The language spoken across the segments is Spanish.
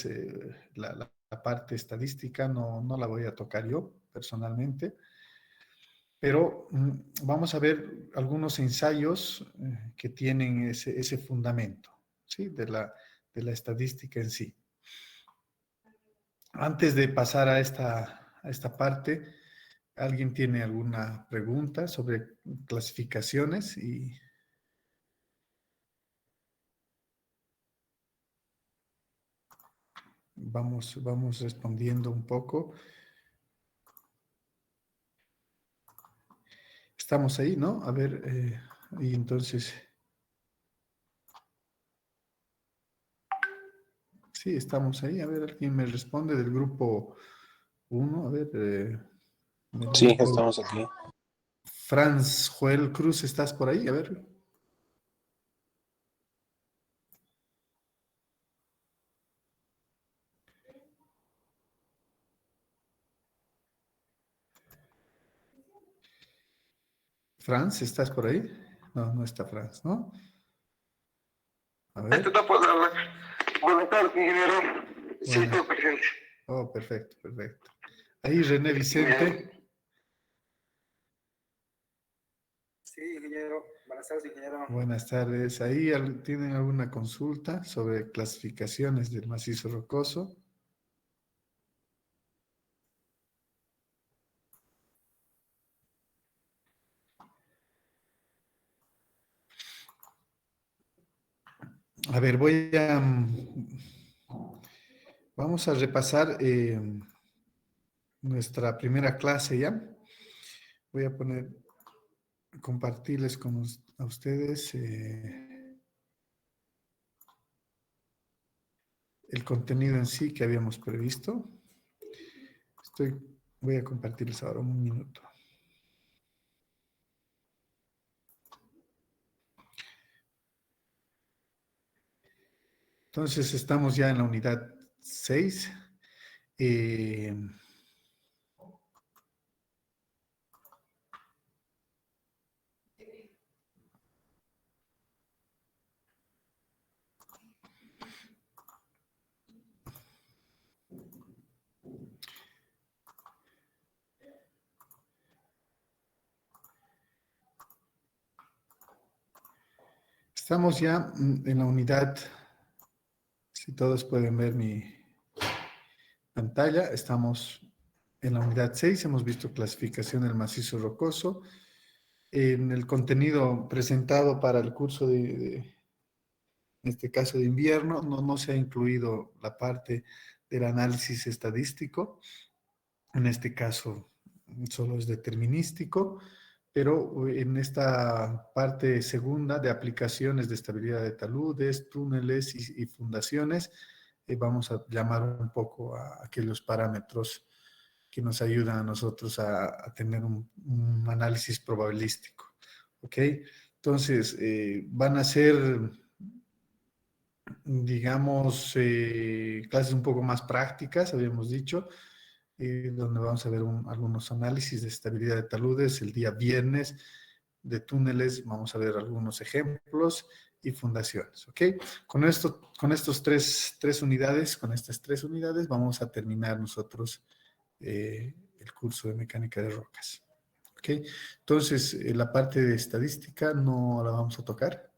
es la parte estadística, no la voy a tocar yo personalmente, pero vamos a ver algunos ensayos que tienen ese fundamento, ¿sí? De la estadística en sí. Antes de pasar a esta parte, ¿alguien tiene alguna pregunta sobre clasificaciones? Y vamos respondiendo un poco. Estamos ahí, ¿no? A ver, y entonces... Sí, estamos ahí. A ver, alguien me responde del grupo 1. A ver, Sí, estamos aquí. Franz Joel Cruz, ¿estás por ahí? A ver. Franz, ¿estás por ahí? No, no está Franz, ¿no? A ver. Buenas tardes, ingeniero. Sí, Bueno. estoy presente. Oh, perfecto, perfecto. Ahí René Vicente. Sí, ingeniero. Buenas tardes, ingeniero. Buenas tardes. ¿Ahí tienen alguna consulta sobre clasificaciones del macizo rocoso? A ver, vamos a repasar nuestra primera clase ya. Voy a compartirles a ustedes el contenido en sí que habíamos previsto. Voy a compartirles ahora un minuto. Entonces, estamos ya en la unidad 6. Estamos ya en la unidad, si todos pueden ver mi pantalla, estamos en la unidad 6, hemos visto clasificación del macizo rocoso. En el contenido presentado para el curso en este caso de invierno, no se ha incluido la parte del análisis estadístico. En este caso solo es determinístico, pero en esta parte segunda de aplicaciones de estabilidad de taludes, túneles y fundaciones, vamos a llamar un poco a aquellos parámetros que nos ayudan a nosotros a tener un análisis probabilístico. ¿Ok? Entonces, van a ser, digamos, clases un poco más prácticas, habíamos dicho, donde vamos a ver algunos análisis de estabilidad de taludes el día viernes, de túneles, vamos a ver algunos ejemplos y fundaciones, ¿ok? Con estas tres unidades, vamos a terminar nosotros el curso de mecánica de rocas, ¿ok? Entonces, la parte de estadística no la vamos a tocar,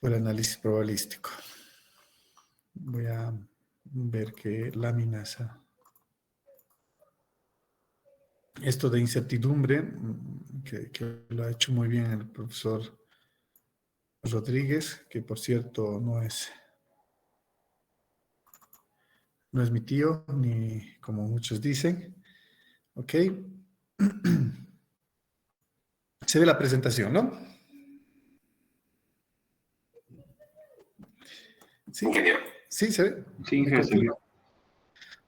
o el análisis probabilístico. Voy a ver qué láminas... Esto de incertidumbre, que lo ha hecho muy bien el profesor Rodríguez, que por cierto no es mi tío, ni como muchos dicen. ¿Ok? Se ve la presentación, ¿no? ¿Sí? ¿Sí se ve? Sí, ingeniero.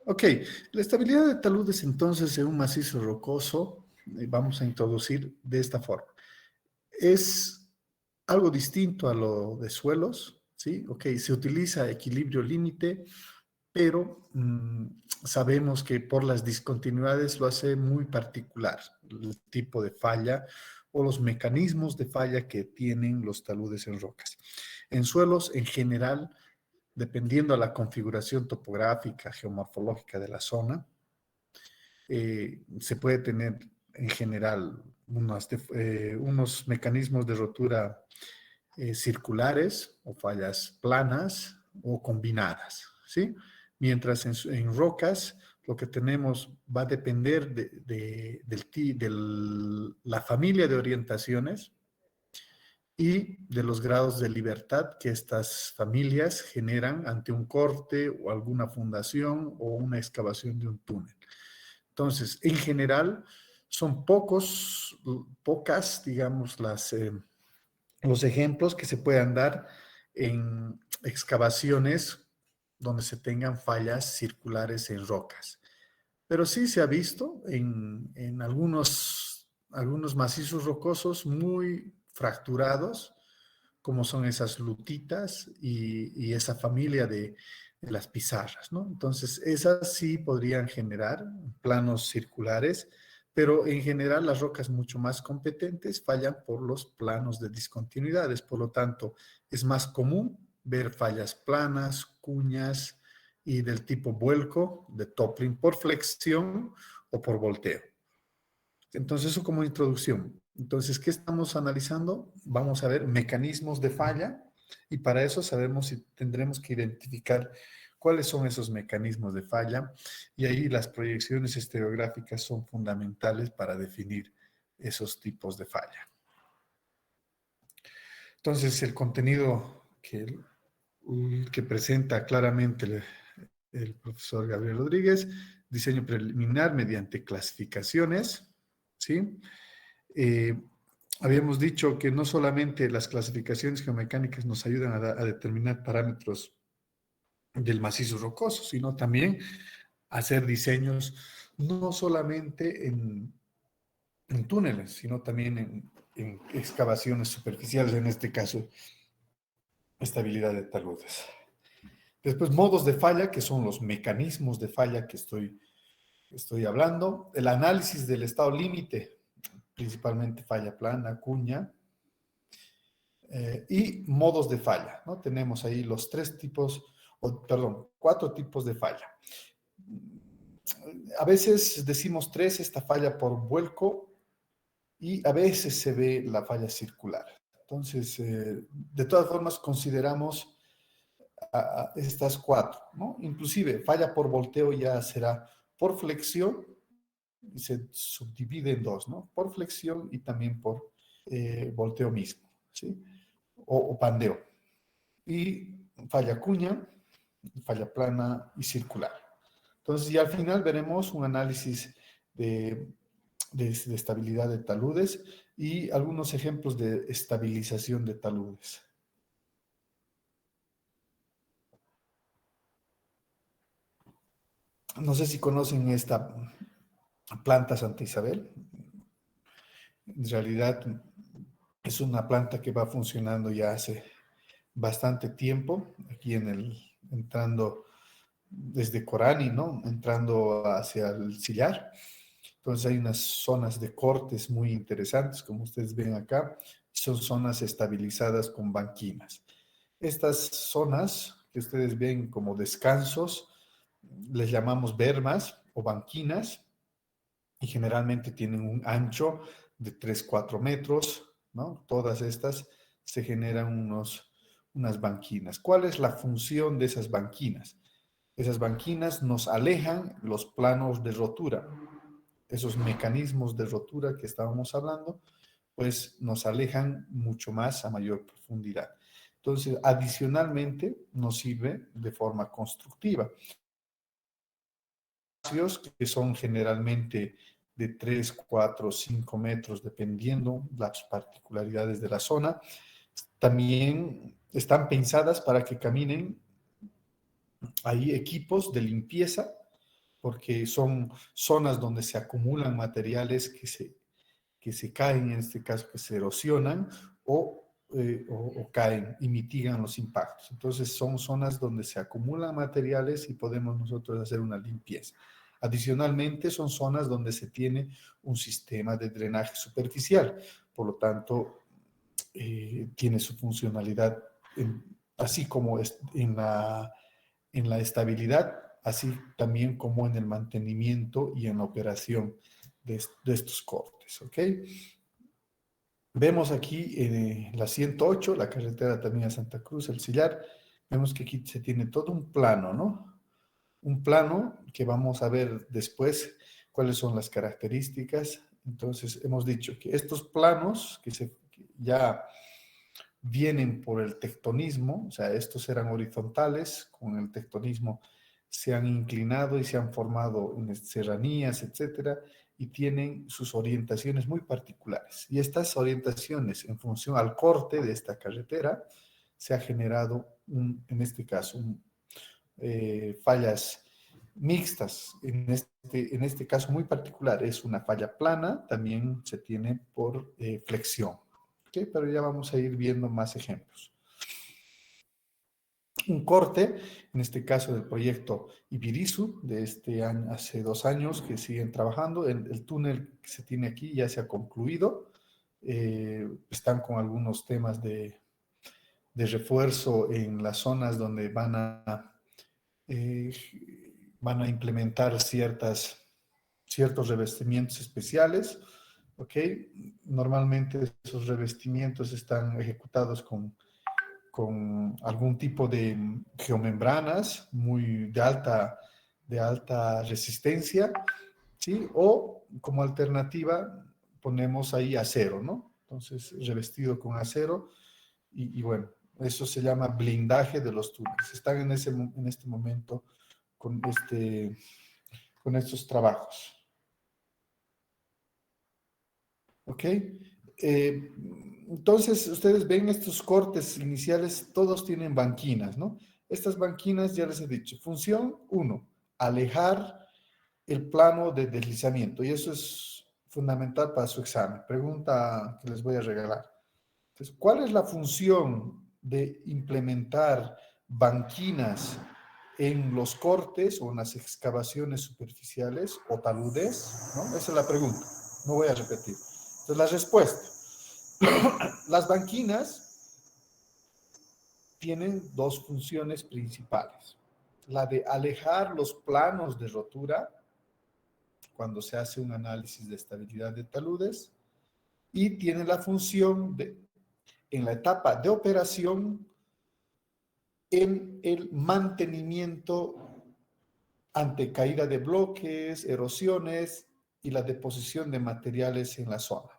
Ok, la estabilidad de taludes entonces en un macizo rocoso vamos a introducir de esta forma. Es algo distinto a lo de suelos, ¿sí? Ok, se utiliza equilibrio límite, pero sabemos que por las discontinuidades lo hace muy particular, el tipo de falla o los mecanismos de falla que tienen los taludes en rocas. En suelos, en general, dependiendo de la configuración topográfica, geomorfológica de la zona, se puede tener en general unos mecanismos de rotura circulares o fallas planas o combinadas, ¿sí? Mientras en rocas lo que tenemos va a depender de la familia de orientaciones y de los grados de libertad que estas familias generan ante un corte o alguna fundación o una excavación de un túnel. Entonces, en general, son pocas, digamos, los ejemplos que se puedan dar en excavaciones donde se tengan fallas circulares en rocas. Pero sí se ha visto en algunos macizos rocosos muy fracturados, como son esas lutitas y esa familia de las pizarras, ¿no? Entonces, esas sí podrían generar planos circulares, pero en general las rocas mucho más competentes fallan por los planos de discontinuidades. Por lo tanto, es más común ver fallas planas, cuñas y del tipo vuelco, de toppling por flexión o por volteo. Entonces, eso como introducción. Entonces, ¿qué estamos analizando? Vamos a ver mecanismos de falla y para eso sabemos si tendremos que identificar cuáles son esos mecanismos de falla y ahí las proyecciones estereográficas son fundamentales para definir esos tipos de falla. Entonces, el contenido que presenta claramente el profesor Gabriel Rodríguez, diseño preliminar mediante clasificaciones, ¿sí? Habíamos dicho que no solamente las clasificaciones geomecánicas nos ayudan a determinar parámetros del macizo rocoso, sino también hacer diseños no solamente en túneles, sino también en excavaciones superficiales, en este caso, estabilidad de taludes. Después, modos de falla, que son los mecanismos de falla que estoy hablando. El análisis del estado límite, principalmente falla plana, cuña, y modos de falla, ¿no? Tenemos ahí los cuatro tipos de falla. A veces decimos tres, esta falla por vuelco, y a veces se ve la falla circular. Entonces, de todas formas, consideramos a estas cuatro, ¿no? Inclusive, falla por volteo ya será por flexión, y se subdivide en dos, ¿no? Por flexión y también por volteo mismo, ¿sí? O pandeo. Y falla cuña, falla plana y circular. Entonces, y al final veremos un análisis de estabilidad de taludes y algunos ejemplos de estabilización de taludes. No sé si conocen esta planta Santa Isabel. En realidad es una planta que va funcionando ya hace bastante tiempo, aquí entrando desde Corani, ¿no? Entrando hacia el Sillar. Entonces hay unas zonas de cortes muy interesantes, como ustedes ven acá, son zonas estabilizadas con banquinas. Estas zonas que ustedes ven como descansos, les llamamos bermas o banquinas, y generalmente tienen un ancho de 3-4 metros, ¿no? Todas estas se generan unas banquinas. ¿Cuál es la función de esas banquinas? Esas banquinas nos alejan los planos de rotura. Esos mecanismos de rotura que estábamos hablando, pues nos alejan mucho más a mayor profundidad. Entonces, adicionalmente, nos sirve de forma constructiva. Que son generalmente de 3, 4, 5 metros, dependiendo las particularidades de la zona. También están pensadas para que caminen ahí equipos de limpieza, porque son zonas donde se acumulan materiales que se caen, en este caso que se erosionan o caen y mitigan los impactos. Entonces son zonas donde se acumulan materiales y podemos nosotros hacer una limpieza. Adicionalmente, son zonas donde se tiene un sistema de drenaje superficial, por lo tanto, tiene su funcionalidad así como en la estabilidad, así también como en el mantenimiento y en la operación de estos cortes, ¿ok? Vemos aquí la 108, la carretera también a Santa Cruz, El Sillar, vemos que aquí se tiene todo un plano, ¿no? Un plano que vamos a ver después cuáles son las características. Entonces, hemos dicho que estos planos que ya vienen por el tectonismo, o sea, estos eran horizontales, con el tectonismo se han inclinado y se han formado en serranías, etcétera, y tienen sus orientaciones muy particulares. Y estas orientaciones, en función al corte de esta carretera, se ha generado, en este caso, fallas mixtas. En este caso muy particular es una falla plana, también se tiene por flexión. ¿Okay? Pero ya vamos a ir viendo más ejemplos. Un corte, en este caso del proyecto Ibirizu, de este año, hace 2 años que siguen trabajando. El túnel que se tiene aquí ya se ha concluido. Están con algunos temas de refuerzo en las zonas donde van a implementar ciertos revestimientos especiales, ¿ok? Normalmente esos revestimientos están ejecutados con algún tipo de geomembranas de alta resistencia, ¿sí? O como alternativa ponemos ahí acero, ¿no? Entonces, revestido con acero y bueno, eso se llama blindaje de los túneles. Están en este momento con estos trabajos. ¿Ok? Entonces, ustedes ven estos cortes iniciales, todos tienen banquinas, ¿no? Estas banquinas, ya les he dicho, función 1, alejar el plano de deslizamiento, y eso es fundamental para su examen. Pregunta que les voy a regalar. Entonces, ¿cuál es la función de implementar banquinas en los cortes o en las excavaciones superficiales o taludes? ¿No? Esa es la pregunta. No voy a repetir. Entonces, la respuesta. Las banquinas tienen 2 funciones principales. La de alejar los planos de rotura cuando se hace un análisis de estabilidad de taludes, y tiene la función de, en la etapa de operación, en el mantenimiento ante caída de bloques, erosiones y la deposición de materiales en la zona,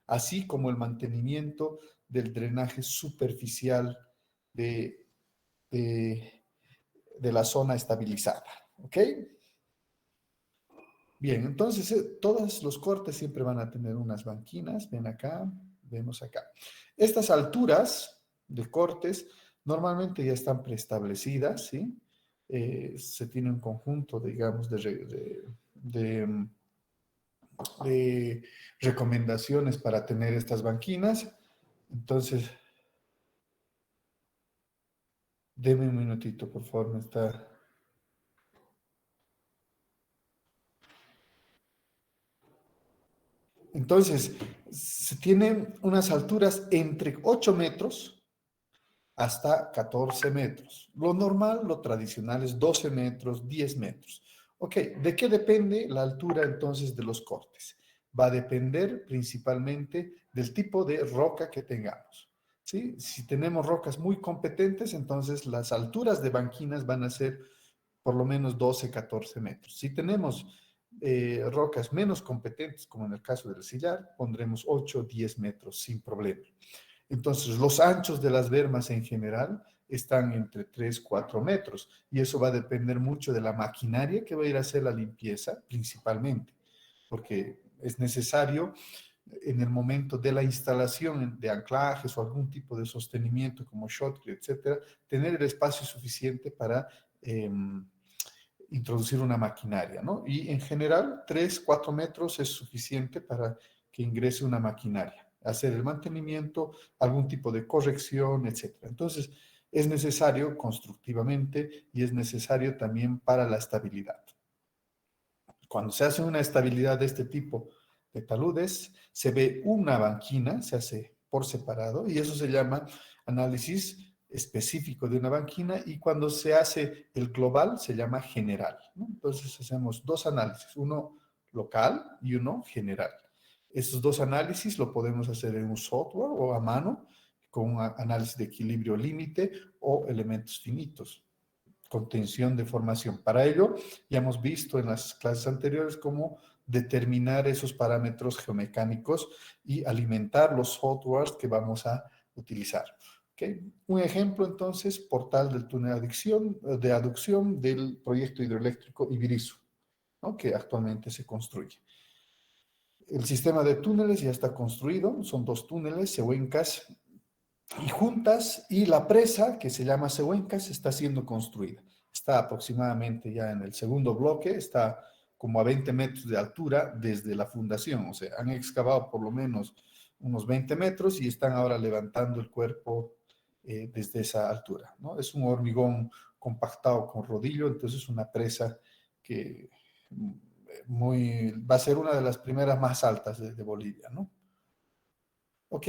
así como el mantenimiento del drenaje superficial de la zona estabilizada. ¿Ok? Bien, entonces todos los cortes siempre van a tener unas banquinas. Ven acá, vemos acá. Estas alturas de cortes normalmente ya están preestablecidas, ¿sí? Se tiene un conjunto, digamos, de recomendaciones para tener estas banquinas. Entonces, deme un minutito, por favor, me está... Entonces, se tienen unas alturas entre 8 metros hasta 14 metros. Lo normal, lo tradicional es 12 metros, 10 metros. Ok, ¿de qué depende la altura entonces de los cortes? Va a depender principalmente del tipo de roca que tengamos. ¿Sí? Si tenemos rocas muy competentes, entonces las alturas de banquinas van a ser por lo menos 12, 14 metros. Si tenemos rocas menos competentes, como en el caso del sillar, pondremos 8, 10 metros sin problema. Entonces, los anchos de las bermas en general están entre 3, 4 metros, y eso va a depender mucho de la maquinaria que va a ir a hacer la limpieza, principalmente, porque es necesario en el momento de la instalación de anclajes o algún tipo de sostenimiento como shotcrete, etcétera, tener el espacio suficiente para introducir una maquinaria, ¿no? Y en general, 3, 4 metros es suficiente para que ingrese una maquinaria, hacer el mantenimiento, algún tipo de corrección, etcétera. Entonces, es necesario constructivamente y es necesario también para la estabilidad. Cuando se hace una estabilidad de este tipo de taludes, se ve una banquina, se hace por separado, y eso se llama análisis específico de una banquina, y cuando se hace el global se llama general, ¿no? Entonces hacemos dos análisis, uno local y uno general. Estos dos análisis lo podemos hacer en un software o a mano, con un análisis de equilibrio límite o elementos finitos, contención de formación. Para ello, ya hemos visto en las clases anteriores cómo determinar esos parámetros geomecánicos y alimentar los softwares que vamos a utilizar. ¿Okay? Un ejemplo, entonces, portal del túnel de aducción del proyecto hidroeléctrico Ibirizu, ¿no? Que actualmente se construye. El sistema de túneles ya está construido, son dos túneles, Cehuencas y Juntas, y la presa, que se llama Cehuencas, está siendo construida. Está aproximadamente ya en el segundo bloque, está como a 20 metros de altura desde la fundación, o sea, han excavado por lo menos unos 20 metros y están ahora levantando el cuerpo desde esa altura, ¿no? Es un hormigón compactado con rodillo, entonces una presa que va a ser una de las primeras más altas de Bolivia, ¿no? Ok,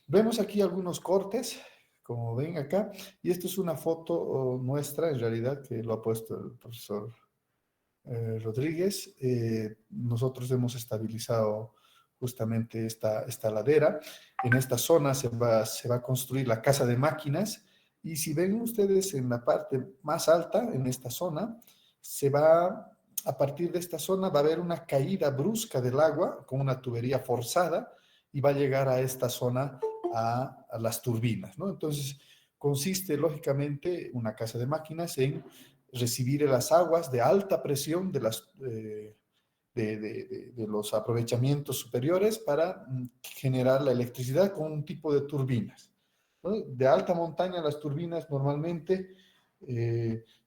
vemos aquí algunos cortes, como ven acá, y esta es una foto nuestra, en realidad, que lo ha puesto el profesor Rodríguez. Nosotros hemos estabilizado justamente esta ladera. En esta zona se va a construir la casa de máquinas, y si ven ustedes en la parte más alta, en esta zona, a partir de esta zona va a haber una caída brusca del agua con una tubería forzada, y va a llegar a esta zona a las turbinas, ¿no? Entonces, consiste lógicamente una casa de máquinas en recibir las aguas de alta presión de los aprovechamientos superiores para generar la electricidad con un tipo de turbinas, ¿no? De alta montaña las turbinas normalmente,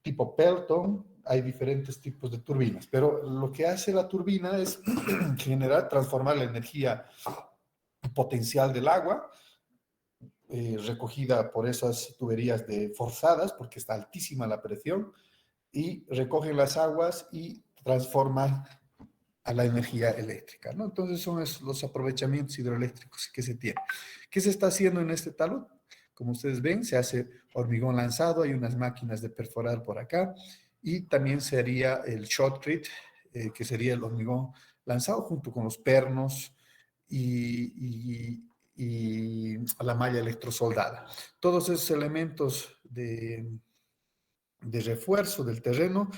tipo Pelton, hay diferentes tipos de turbinas, pero lo que hace la turbina es transformar la energía potencial del agua, recogida por esas tuberías forzadas, porque está altísima la presión, y recogen las aguas y transforman a la energía eléctrica, ¿no? Entonces son los aprovechamientos hidroeléctricos que se tienen. ¿Qué se está haciendo en este talud? Como ustedes ven, se hace hormigón lanzado, hay unas máquinas de perforar por acá, y también se haría el shotcrete, que sería el hormigón lanzado junto con los pernos y la malla electrosoldada. Todos esos elementos de refuerzo del terreno,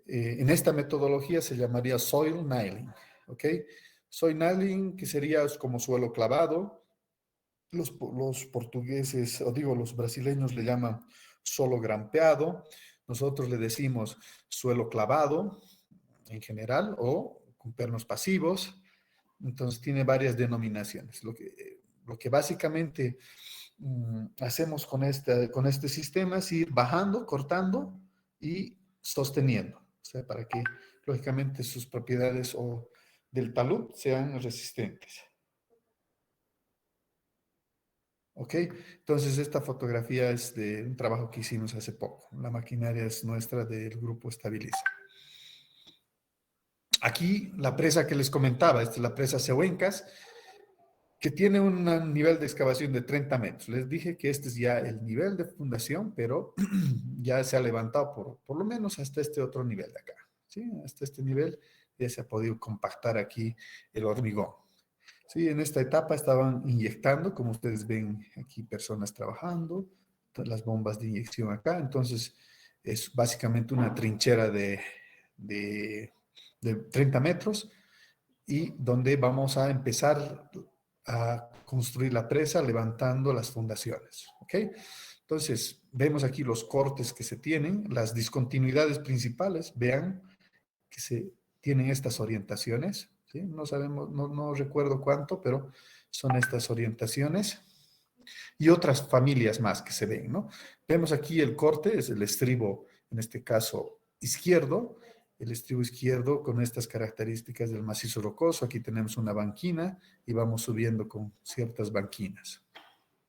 en esta metodología se llamaría soil nailing, ¿ok? Soil nailing, que sería como suelo clavado. Los portugueses, o digo, los brasileños le llaman solo grampeado. Nosotros le decimos suelo clavado en general, o con pernos pasivos. Entonces tiene varias denominaciones. Lo que básicamente hacemos con este sistema es ir bajando, cortando y sosteniendo. O sea, para que lógicamente sus propiedades del talud sean resistentes. ¿Ok? Entonces esta fotografía es de un trabajo que hicimos hace poco. La maquinaria es nuestra del grupo Estabiliza. Aquí la presa que les comentaba, esta es la presa Cehuencas, que tiene un nivel de excavación de 30 metros. Les dije que este es ya el nivel de fundación, pero ya se ha levantado por lo menos hasta este otro nivel de acá, ¿sí? Hasta este nivel ya se ha podido compactar aquí el hormigón. Sí, en esta etapa estaban inyectando, como ustedes ven aquí, personas trabajando, las bombas de inyección acá. Entonces, es básicamente una trinchera de 30 metros, y donde vamos a empezar a construir la presa levantando las fundaciones, ¿ok? Entonces, vemos aquí los cortes que se tienen, las discontinuidades principales. Vean que se tienen estas orientaciones, ¿sí? No sabemos, no recuerdo cuánto, pero son estas orientaciones y otras familias más que se ven, ¿no? Vemos aquí el corte, es el estribo, en este caso izquierdo, el estribo izquierdo con estas características del macizo rocoso. Aquí tenemos una banquina y vamos subiendo con ciertas banquinas.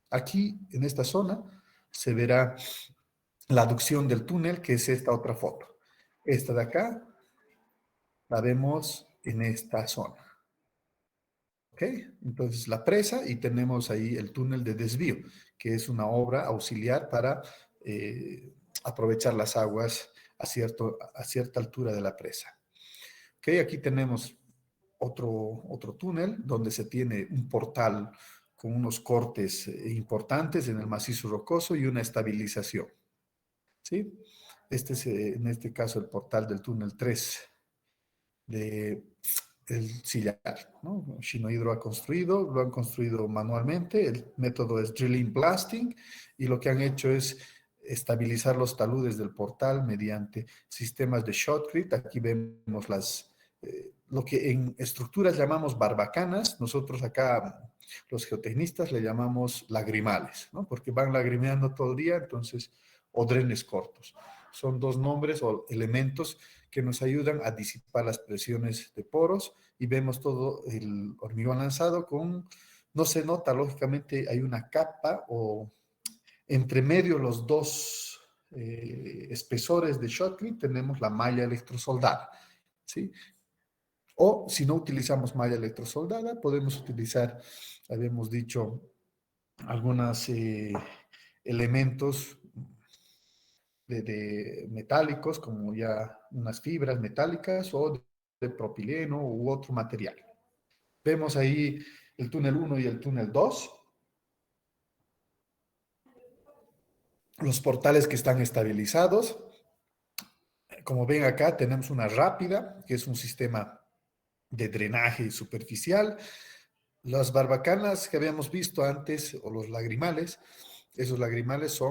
Aquí, en esta zona, se verá la aducción del túnel, que es esta otra foto. Esta de acá la vemos en esta zona. ¿Ok? Entonces la presa, y tenemos ahí el túnel de desvío, que es una obra auxiliar para aprovechar las aguas a cierta altura de la presa. Okay, aquí tenemos otro túnel donde se tiene un portal con unos cortes importantes en el macizo rocoso y una estabilización. ¿Sí? Este es, en este caso, el portal del túnel 3 de el sillar, ¿no? Shinohydro ha construido, lo han construido manualmente, el método es drilling blasting y lo que han hecho es estabilizar los taludes del portal mediante sistemas de shotcrete. Aquí vemos lo que en estructuras llamamos barbacanas, nosotros acá los geotecnistas le llamamos lagrimales, ¿no? Porque van lagrimeando todo el día, entonces, o drenes cortos. Son dos nombres o elementos que nos ayudan a disipar las presiones de poros y vemos todo el hormigón lanzado no se nota, lógicamente hay una capa o entre medio los dos espesores de shotcrete tenemos la malla electrosoldada, ¿sí? O si no utilizamos malla electrosoldada, podemos utilizar, habíamos dicho, algunos elementos de metálicos, como ya unas fibras metálicas o de propileno u otro material. Vemos ahí el túnel 1 y el túnel 2. Los portales que están estabilizados. Como ven acá, tenemos una rápida, que es un sistema de drenaje superficial. Las barbacanas que habíamos visto antes, o los lagrimales, esos lagrimales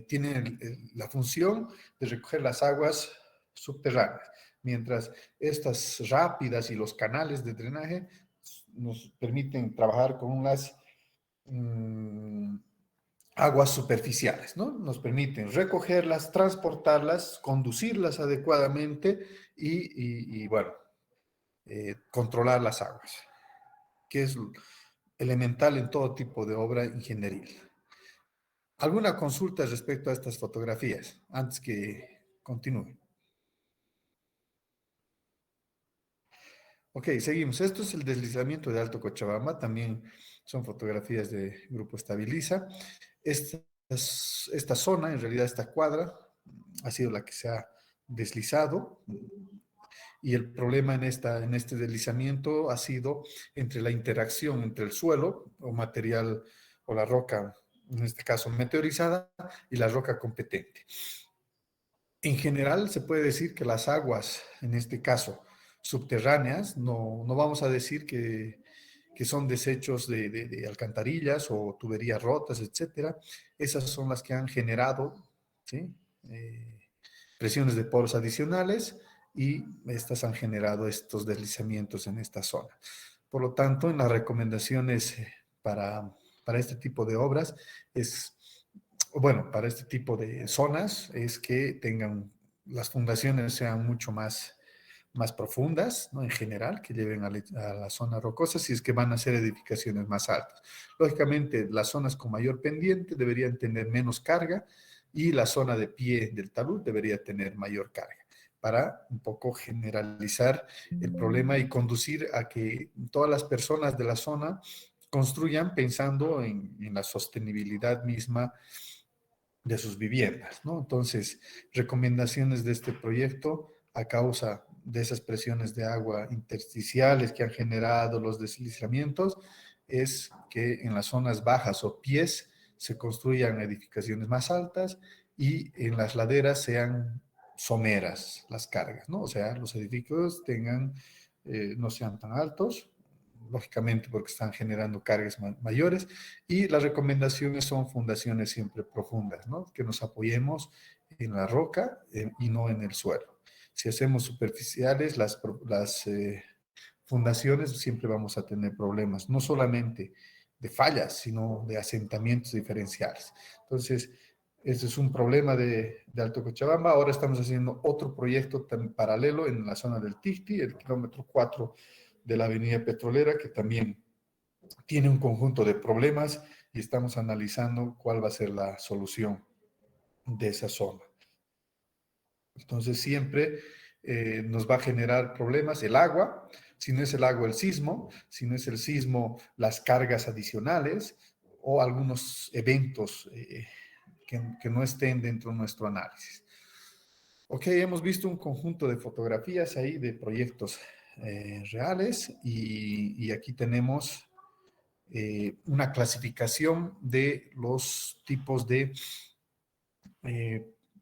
tienen la función de recoger las aguas subterráneas, mientras estas rápidas y los canales de drenaje nos permiten trabajar con las aguas superficiales, ¿no? Nos permiten recogerlas, transportarlas, conducirlas adecuadamente y bueno, controlar las aguas, que es elemental en todo tipo de obra ingenieril. ¿Alguna consulta respecto a estas fotografías antes que continúe? Ok, seguimos. Esto es el deslizamiento de Alto Cochabamba. También son fotografías de Grupo Estabiliza. Esta zona, en realidad esta cuadra, ha sido la que se ha deslizado. Y el problema en este deslizamiento ha sido entre la interacción entre el suelo o material o la roca, en este caso meteorizada, y la roca competente. En general, se puede decir que las aguas, en este caso subterráneas, no vamos a decir que son desechos de alcantarillas o tuberías rotas, etcétera. Esas son las que han generado, ¿sí? Presiones de poros adicionales y estas han generado estos deslizamientos en esta zona. Por lo tanto, en las recomendaciones para este tipo de obras para este tipo de zonas es que las fundaciones sean mucho más profundas, ¿no? En general, que lleven a la zona rocosa si es que van a ser edificaciones más altas. Lógicamente, las zonas con mayor pendiente deberían tener menos carga y la zona de pie del talud debería tener mayor carga para un poco generalizar el problema y conducir a que todas las personas de la zona construyan pensando en la sostenibilidad misma de sus viviendas, ¿no? Entonces, recomendaciones de este proyecto a causa de esas presiones de agua intersticiales que han generado los deslizamientos es que en las zonas bajas o pies se construyan edificaciones más altas y en las laderas sean someras las cargas, ¿no? O sea, los edificios no sean tan altos, lógicamente porque están generando cargas mayores, y las recomendaciones son fundaciones siempre profundas, ¿no? Que nos apoyemos en la roca y no en el suelo. Si hacemos superficiales, las fundaciones siempre vamos a tener problemas, no solamente de fallas, sino de asentamientos diferenciales. Entonces, ese es un problema de Alto Cochabamba. Ahora estamos haciendo otro proyecto paralelo en la zona del Ticti, el kilómetro 4 de la avenida Petrolera, que también tiene un conjunto de problemas y estamos analizando cuál va a ser la solución de esa zona. Entonces siempre nos va a generar problemas el agua, si no es el agua el sismo, si no es el sismo las cargas adicionales o algunos eventos que no estén dentro de nuestro análisis. Ok, hemos visto un conjunto de fotografías ahí de proyectos reales y aquí tenemos una clasificación de los tipos de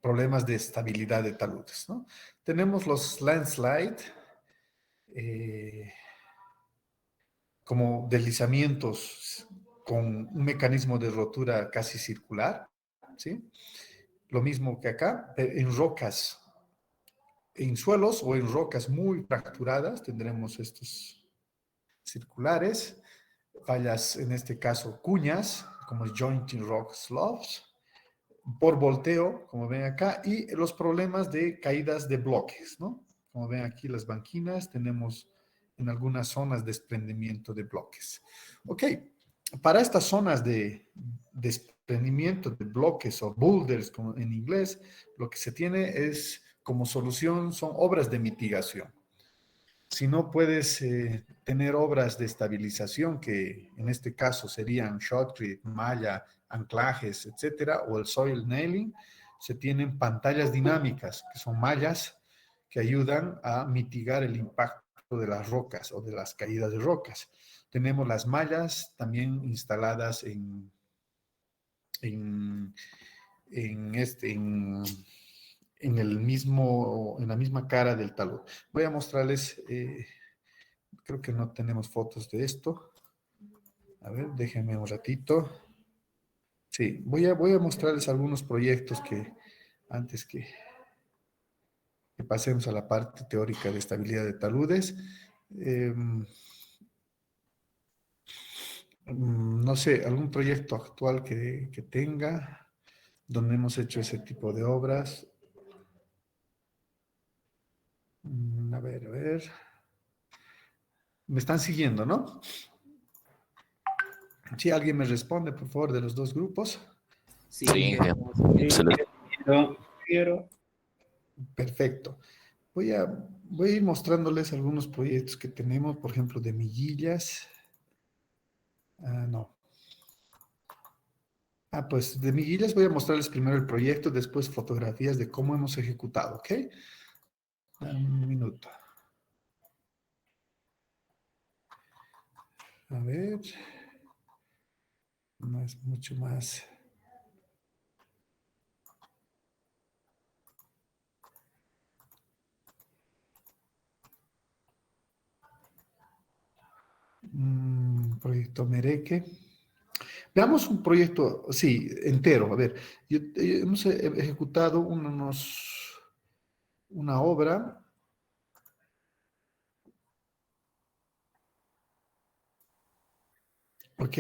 problemas de estabilidad de taludes, ¿no? Tenemos los landslide, como deslizamientos con un mecanismo de rotura casi circular, ¿sí? Lo mismo que acá, en rocas, en suelos o en rocas muy fracturadas, tendremos estos circulares, fallas, en este caso, cuñas, como jointing rock sloughs, por volteo, como ven acá, y los problemas de caídas de bloques, ¿no? Como ven aquí las banquinas, tenemos en algunas zonas desprendimiento de bloques. Ok, para estas zonas de desprendimiento de bloques o boulders, como en inglés, lo que se tiene es como solución son obras de mitigación. Si no puedes tener obras de estabilización, que en este caso serían shotcrete, malla, anclajes, etcétera, o el soil nailing, se tienen pantallas dinámicas, que son mallas que ayudan a mitigar el impacto de las rocas o de las caídas de rocas. Tenemos las mallas también instaladas en la misma cara del talud. Voy a mostrarles, creo que no tenemos fotos de esto. A ver, déjenme un ratito. Sí, voy a mostrarles algunos proyectos que antes que pasemos a la parte teórica de estabilidad de taludes. No sé, algún proyecto actual que tenga, donde hemos hecho ese tipo de obras. A ver, a ver. Me están siguiendo, ¿no? Si alguien me responde, por favor, de los dos grupos. Sí, Sí, excelente. quiero. Perfecto. Voy a ir mostrándoles algunos proyectos que tenemos, por ejemplo, de miguillas. No. Pues de miguillas voy a mostrarles primero el proyecto, después fotografías de cómo hemos ejecutado, ¿ok? Un minuto. A ver. No es mucho más. Proyecto Mereque. Veamos un proyecto, sí, entero. A ver, hemos ejecutado una obra. Ok.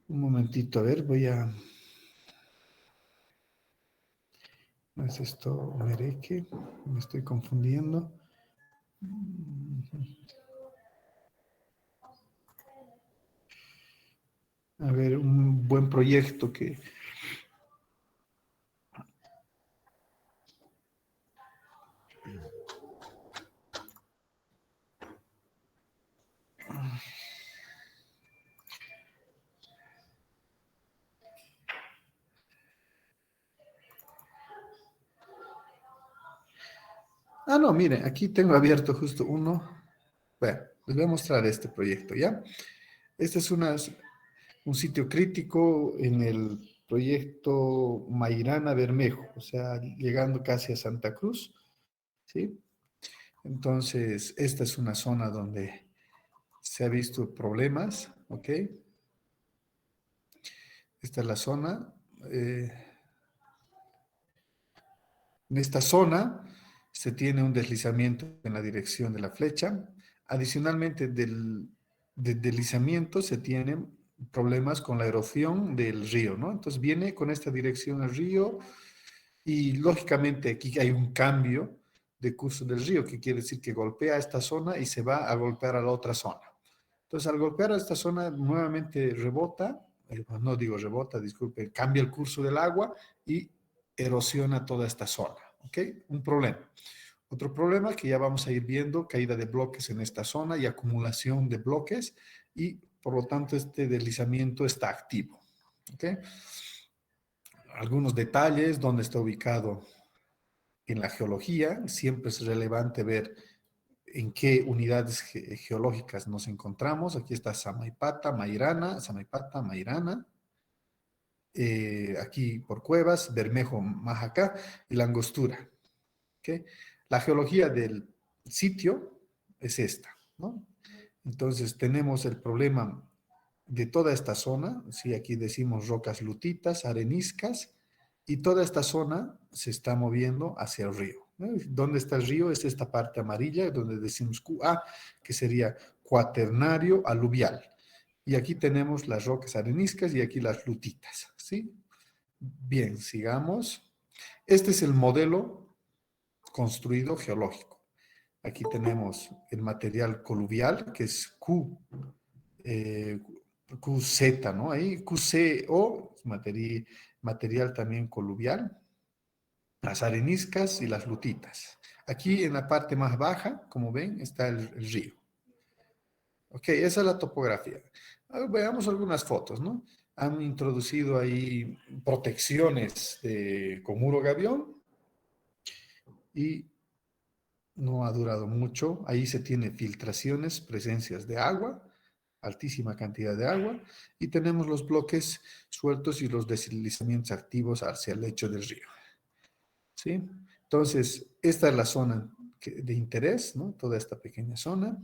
Un momentito, a ver, ¿no es esto Mereque? Me estoy confundiendo. A ver, un buen proyecto que... no, miren, aquí tengo abierto justo uno. Bueno, les voy a mostrar este proyecto, ¿ya? Este es un sitio crítico en el proyecto Mairana Bermejo, o sea, llegando casi a Santa Cruz, ¿sí? Entonces, esta es una zona donde se ha visto problemas, ¿ok? Esta es la zona. En esta zona se tiene un deslizamiento en la dirección de la flecha. Adicionalmente del deslizamiento se tienen problemas con la erosión del río, ¿no? Entonces viene con esta dirección el río y lógicamente aquí hay un cambio de curso del río, que quiere decir que golpea esta zona y se va a golpear a la otra zona. Entonces al golpear a esta zona nuevamente rebota, no digo rebota, disculpe, cambia el curso del agua y erosiona toda esta zona, ¿ok? Un problema. Otro problema que ya vamos a ir viendo, caída de bloques en esta zona y acumulación de bloques y por lo tanto este deslizamiento está activo. ¿Okay? Algunos detalles, dónde está ubicado en la geología, siempre es relevante ver en qué unidades geológicas nos encontramos. Aquí está Samaipata, Mairana, aquí por Cuevas, Bermejo, Majacá y La Angostura. ¿Okay? La geología del sitio es esta, ¿no? Entonces tenemos el problema de toda esta zona, ¿sí? Aquí decimos rocas lutitas, areniscas, y toda esta zona se está moviendo hacia el río, ¿no? ¿Dónde está el río? Es esta parte amarilla, donde decimos QA, que sería cuaternario aluvial. Y aquí tenemos las rocas areniscas y aquí las lutitas, ¿sí? Bien, sigamos. Este es el modelo construido geológico. Aquí tenemos el material coluvial, que es QZ, ¿no? Ahí, QCO, material también coluvial, las areniscas y las lutitas. Aquí en la parte más baja, como ven, está el río. Ok, esa es la topografía. Veamos algunas fotos, ¿no? Han introducido ahí protecciones con muro gavión y no ha durado mucho. Ahí se tiene filtraciones, presencias de agua, altísima cantidad de agua, y tenemos los bloques sueltos y los deslizamientos activos hacia el lecho del río. ¿Sí? Entonces, esta es la zona de interés, ¿no? Toda esta pequeña zona.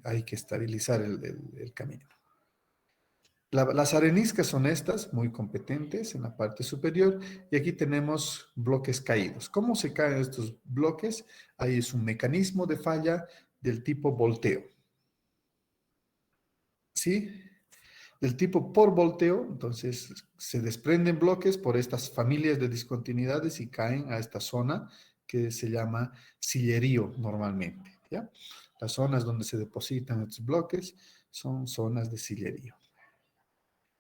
Hay que estabilizar el camino. Las areniscas son estas, muy competentes en la parte superior, y aquí tenemos bloques caídos. ¿Cómo se caen estos bloques? Ahí es un mecanismo de falla del tipo volteo. ¿Sí? Del tipo por volteo, entonces se desprenden bloques por estas familias de discontinuidades y caen a esta zona que se llama sillerío normalmente, ¿ya? Las zonas donde se depositan estos bloques son zonas de sillerío.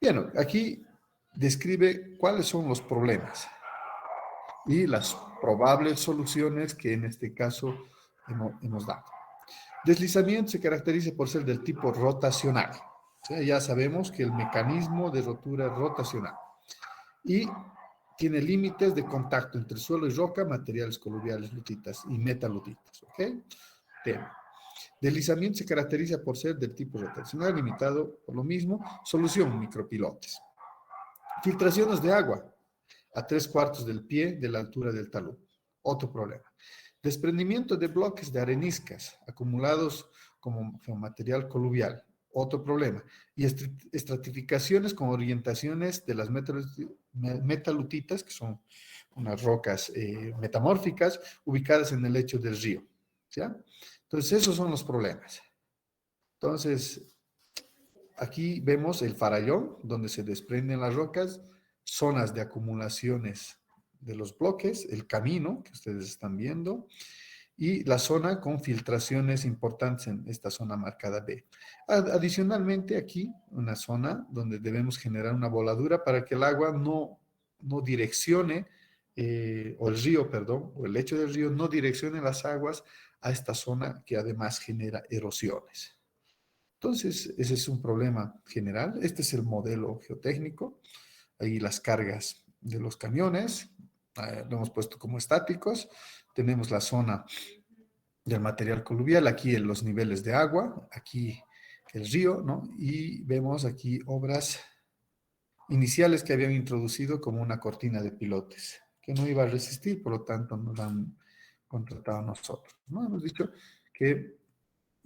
Bien, aquí describe cuáles son los problemas y las probables soluciones que en este caso hemos dado. Deslizamiento se caracteriza por ser del tipo rotacional. O sea, ya sabemos que el mecanismo de rotura es rotacional. Y tiene límites de contacto entre suelo y roca, materiales coluviales, lutitas y metalutitas. ¿Ok? Tema. Deslizamiento se caracteriza por ser del tipo rotacional, limitado por lo mismo. Solución, micropilotes. Filtraciones de agua a 3/4 del pie de la altura del talud. Otro problema. Desprendimiento de bloques de areniscas acumulados como material coluvial. Otro problema. Y estratificaciones con orientaciones de las metalutitas, que son unas rocas metamórficas ubicadas en el lecho del río. ¿Ya? Entonces, esos son los problemas. Entonces, aquí vemos el farallón, donde se desprenden las rocas, zonas de acumulaciones de los bloques, el camino que ustedes están viendo, y la zona con filtraciones importantes en esta zona marcada B. Adicionalmente, aquí, una zona donde debemos generar una voladura para que el agua no direccione, o el río, perdón, o el lecho del río no direccione las aguas a esta zona que además genera erosiones. Entonces, ese es un problema general. Este es el modelo geotécnico. Ahí las cargas de los camiones, lo hemos puesto como estáticos. Tenemos la zona del material coluvial, aquí en los niveles de agua, aquí el río, ¿no? Y vemos aquí obras iniciales que habían introducido como una cortina de pilotes, que no iba a resistir, por lo tanto nos han contratado a nosotros, ¿no? Hemos dicho que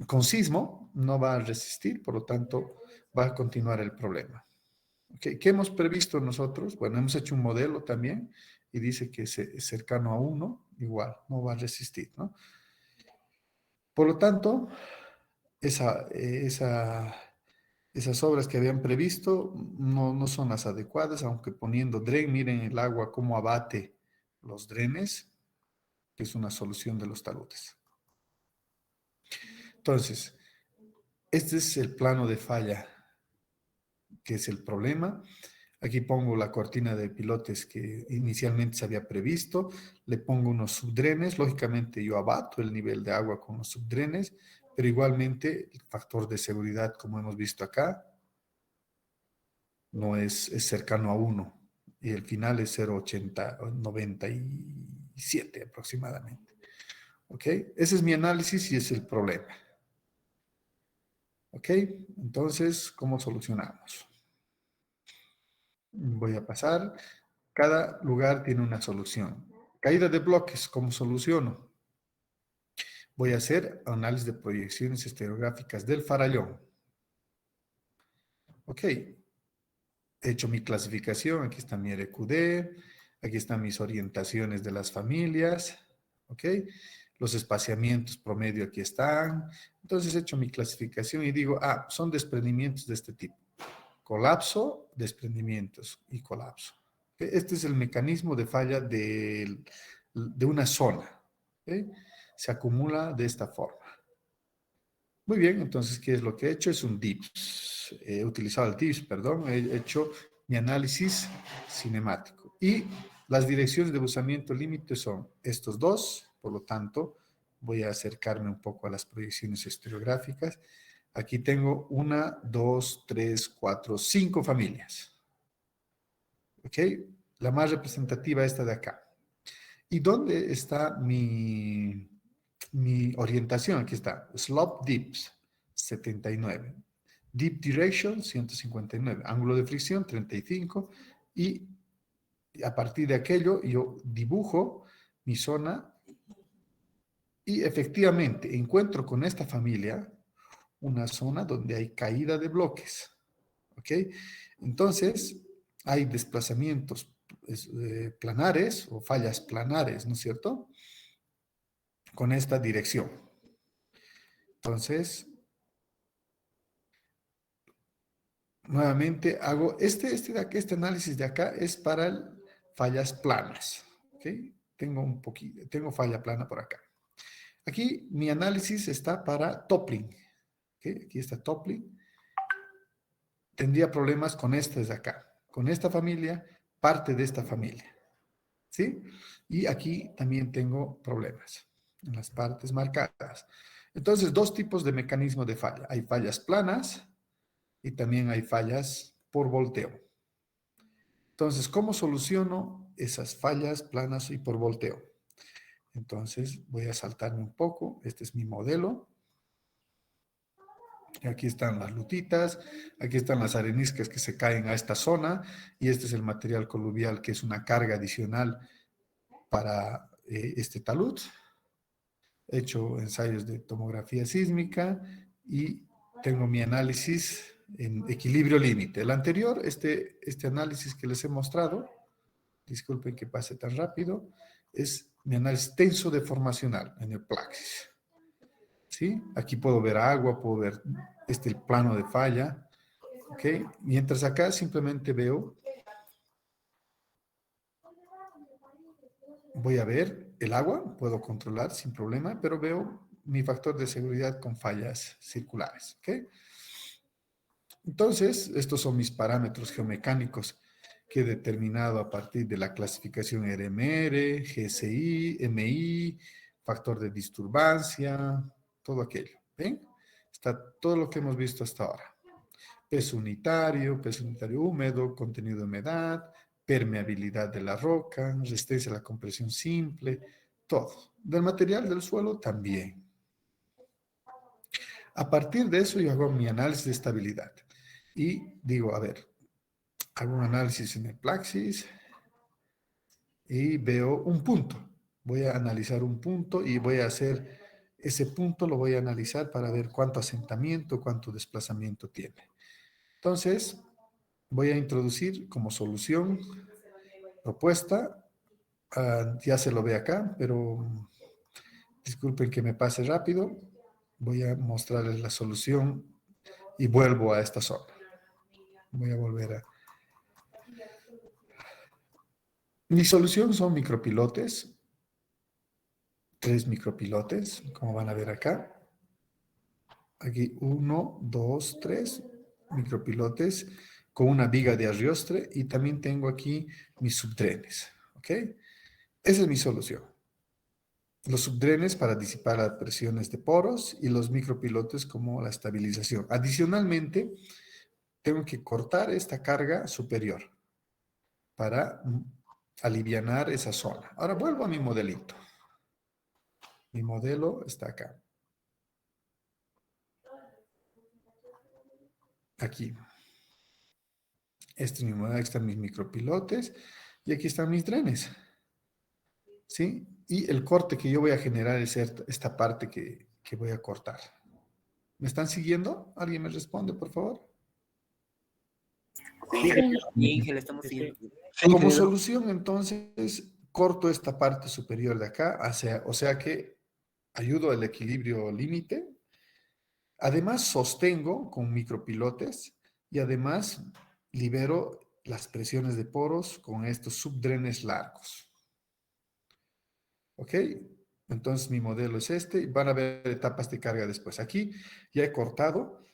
con sismo no va a resistir, por lo tanto va a continuar el problema. ¿Qué hemos previsto nosotros? Bueno, hemos hecho un modelo también y dice que es cercano a 1, igual, no va a resistir, ¿no? Por lo tanto, esas obras que habían previsto no son las adecuadas, aunque poniendo dren, miren el agua cómo abate los drenes, que es una solución de los taludes. Entonces, este es el plano de falla, que es el problema. Aquí pongo la cortina de pilotes que inicialmente se había previsto, le pongo unos subdrenes, lógicamente yo abato el nivel de agua con los subdrenes, pero igualmente el factor de seguridad, como hemos visto acá, no es cercano a 1 y el final es 0,97 aproximadamente. ¿Ok? Ese es mi análisis y es el problema. ¿Ok? Entonces, ¿cómo solucionamos? Voy a pasar. Cada lugar tiene una solución. Caída de bloques, ¿cómo soluciono? Voy a hacer análisis de proyecciones estereográficas del farallón. Ok. He hecho mi clasificación. Aquí está mi RQD. Aquí están mis orientaciones de las familias. Ok. Los espaciamientos promedio aquí están. Entonces he hecho mi clasificación y digo, son desprendimientos de este tipo. Colapso, desprendimientos y colapso. Este es el mecanismo de falla de una zona. ¿Okay? Se acumula de esta forma. Muy bien, entonces, ¿qué es lo que he hecho? Es un DIPS. He utilizado el DIPS, perdón. He hecho mi análisis cinemático. Y las direcciones de buzamiento límite son estos dos. Por lo tanto, voy a acercarme un poco a las proyecciones estereográficas. Aquí tengo 1, 2, 3, 4, 5 familias. ¿Ok? La más representativa esta de acá. ¿Y dónde está mi orientación? Aquí está. Slope Dips, 79. Deep Direction, 159. Ángulo de fricción, 35. Y a partir de aquello, yo dibujo mi zona y efectivamente encuentro con esta familia una zona donde hay caída de bloques. ¿Ok? Entonces, hay desplazamientos planares o fallas planares, ¿no es cierto? Con esta dirección. Entonces, nuevamente hago este análisis de acá es para fallas planas. ¿Ok? Tengo falla plana por acá. Aquí mi análisis está para toppling. ¿Ok? Aquí está toppling. Tendría problemas con estas de acá. Con esta familia, parte de esta familia. ¿Sí? Y aquí también tengo problemas en las partes marcadas. Entonces, dos tipos de mecanismo de falla. Hay fallas planas y también hay fallas por volteo. Entonces, ¿cómo soluciono esas fallas planas y por volteo? Entonces, voy a saltarme un poco. Este es mi modelo. Aquí están las lutitas, aquí están las areniscas que se caen a esta zona y este es el material coluvial que es una carga adicional para este talud. He hecho ensayos de tomografía sísmica y tengo mi análisis en equilibrio límite. El anterior, este análisis que les he mostrado, disculpen que pase tan rápido, es mi análisis tenso deformacional en el Plaxis. ¿Sí? Aquí puedo ver agua, puedo ver el plano de falla. ¿Ok? Mientras acá simplemente veo, voy a ver el agua, puedo controlar sin problema, pero veo mi factor de seguridad con fallas circulares. ¿Ok? Entonces, estos son mis parámetros geomecánicos que he determinado a partir de la clasificación RMR, GSI, MI, factor de disturbancia, todo aquello. ¿Ven? Está todo lo que hemos visto hasta ahora. Peso unitario húmedo, contenido de humedad, permeabilidad de la roca, resistencia a la compresión simple, todo. Del material del suelo también. A partir de eso yo hago mi análisis de estabilidad. Y digo, a ver, hago un análisis en el Plaxis y veo un punto. Voy a analizar un punto y voy a hacer, ese punto lo voy a analizar para ver cuánto asentamiento, cuánto desplazamiento tiene. Entonces, voy a introducir como solución propuesta, ya se lo ve acá, pero disculpen que me pase rápido, voy a mostrarles la solución y vuelvo a esta zona. Voy a volver a... Mi solución son micropilotes, 3 micropilotes, como van a ver acá. Aquí 1, 2, 3 micropilotes con una viga de arrastre y también tengo aquí mis subtrenes, ¿ok? Esa es mi solución. los subdrenes para disipar las presiones de poros y los micropilotes como la estabilización. Adicionalmente, tengo que cortar esta carga superior para alivianar esa zona. Ahora vuelvo a mi modelito. Mi modelo está acá. Aquí. Este es mi modelo, aquí están mis micropilotes y aquí están mis drenes. ¿Sí? Y el corte que yo voy a generar es esta parte que voy a cortar. ¿Me están siguiendo? ¿Alguien me responde, por favor? Sí, Sí. Ángel, estamos siguiendo. Sí, Como ingeniero. solución, entonces, corto esta parte superior de acá, o sea que ayudo al equilibrio límite. Además, sostengo con micropilotes y además libero las presiones de poros con estos subdrenes largos. ¿Ok? Entonces, mi modelo es este. Van a ver etapas de carga después. Aquí ya he cortado.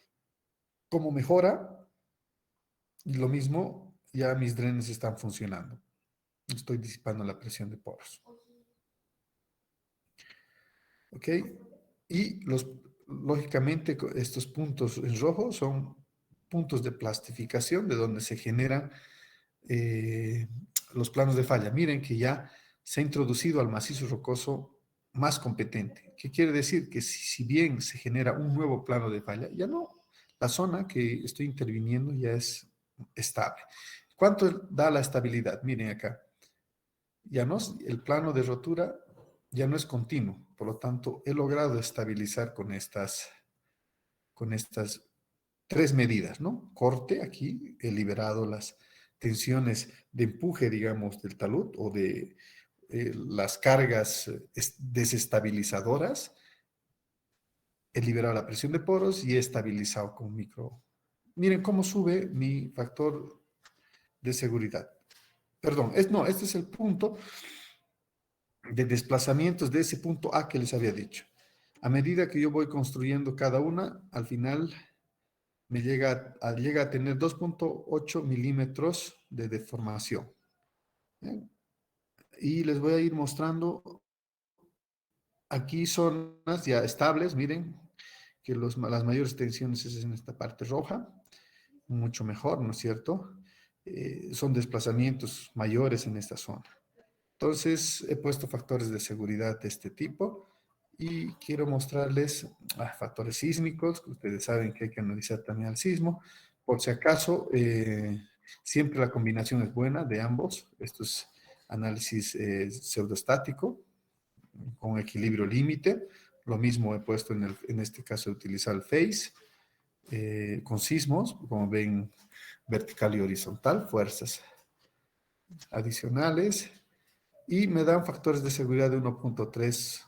Como mejora, y lo mismo, ya mis drenes están funcionando. Estoy disipando la presión de poros. ¿Ok? Y lógicamente, estos puntos en rojo son puntos de plastificación de donde se generan los planos de falla. Miren que ya se ha introducido al macizo rocoso más competente. ¿Qué quiere decir? Que si bien se genera un nuevo plano de falla, ya no, la zona que estoy interviniendo ya es estable. ¿Cuánto da la estabilidad? Miren acá. Ya no, el plano de rotura ya no es continuo. Por lo tanto, he logrado estabilizar con estas tres medidas, ¿no? Corte, aquí he liberado las tensiones de empuje, digamos, del talud o de las cargas desestabilizadoras. He liberado la presión de poros y he estabilizado con micro. Miren cómo sube mi factor de seguridad. Perdón, no, este es el punto de desplazamientos de ese punto A que les había dicho. A medida que yo voy construyendo cada una, al final me llega a tener 2.8 milímetros de deformación. ¿Eh? Y les voy a ir mostrando aquí zonas ya estables, miren, que las mayores tensiones es en esta parte roja, mucho mejor, ¿no es cierto? Son desplazamientos mayores en esta zona. Entonces, he puesto factores de seguridad de este tipo y quiero mostrarles factores sísmicos, que ustedes saben que hay que analizar también al sismo. Por si acaso, siempre la combinación es buena de ambos. Esto es análisis pseudostático con equilibrio límite. Lo mismo he puesto en este caso utilizar el FACE con sismos, como ven, vertical y horizontal, fuerzas adicionales. Y me dan factores de seguridad de 1.3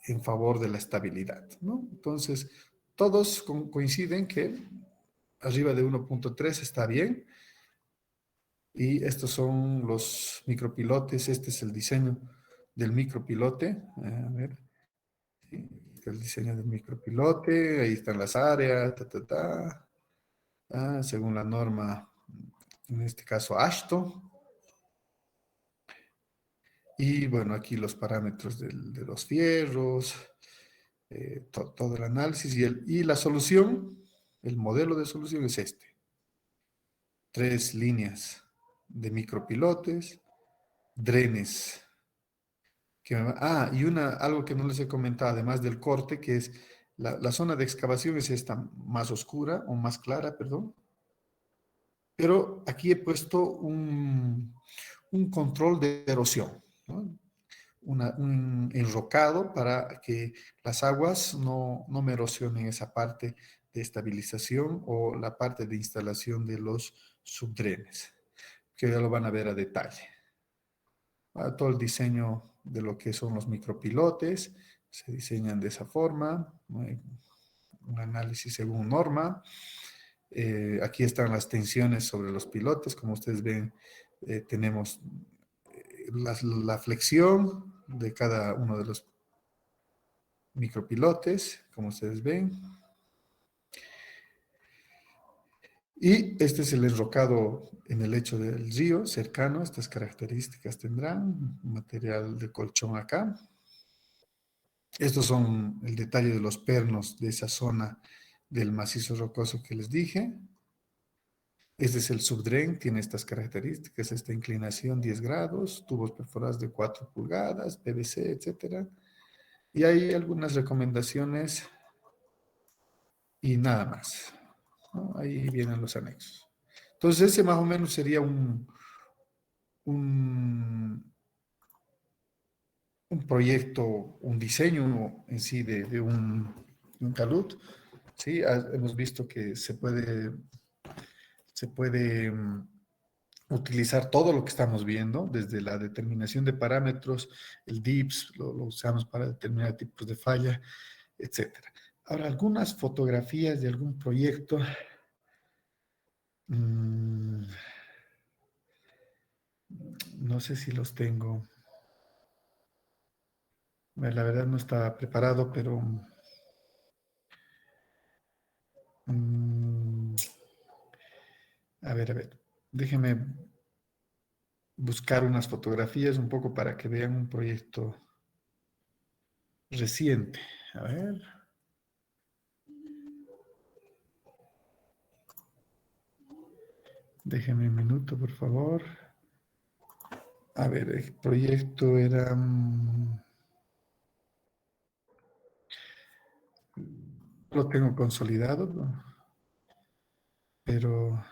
en favor de la estabilidad, ¿no? Entonces, todos coinciden que arriba de 1.3 está bien. Y estos son los micropilotes. Este es el diseño del micropilote. A ver. ¿Sí? El diseño del micropilote. Ahí están las áreas. Según la norma, en este caso, AASHTO. Y bueno, aquí los parámetros de los fierros, todo el análisis y la solución, el modelo de solución es este. 3 líneas de micropilotes, drenes. Y algo que no les he comentado, además del corte, que es la zona de excavación es esta más oscura o más clara, perdón. Pero aquí he puesto un control de erosión, ¿no? Un enrocado para que las aguas no me erosionen esa parte de estabilización o la parte de instalación de los subdrenes, que ya lo van a ver a detalle. Todo el diseño de lo que son los micropilotes se diseñan de esa forma, un análisis según norma. Aquí están las tensiones sobre los pilotes, como ustedes ven, tenemos la flexión de cada uno de los micropilotes, como ustedes ven. Y este es el enrocado en el lecho del río, cercano. Estas características tendrán material de colchón acá. Estos son el detalle de los pernos de esa zona del macizo rocoso que les dije. Este es el subdren, tiene estas características, esta inclinación 10 grados, tubos perforados de 4 pulgadas, PVC, etcétera. Y hay algunas recomendaciones y nada más, ¿no? Ahí vienen los anexos. Entonces ese más o menos sería un, un proyecto, un diseño en sí de un talud. Sí, hemos visto que se puede utilizar todo lo que estamos viendo, desde la determinación de parámetros, el DIPS, lo usamos para determinar tipos de falla, etcétera. Ahora, algunas fotografías de algún proyecto. mm, no sé si los tengo. La verdad no estaba preparado, pero mm, a ver, déjeme buscar unas fotografías un poco para que vean un proyecto reciente. A ver. Déjeme un minuto, por favor. A ver, el proyecto era... lo tengo consolidado, ¿no? Pero...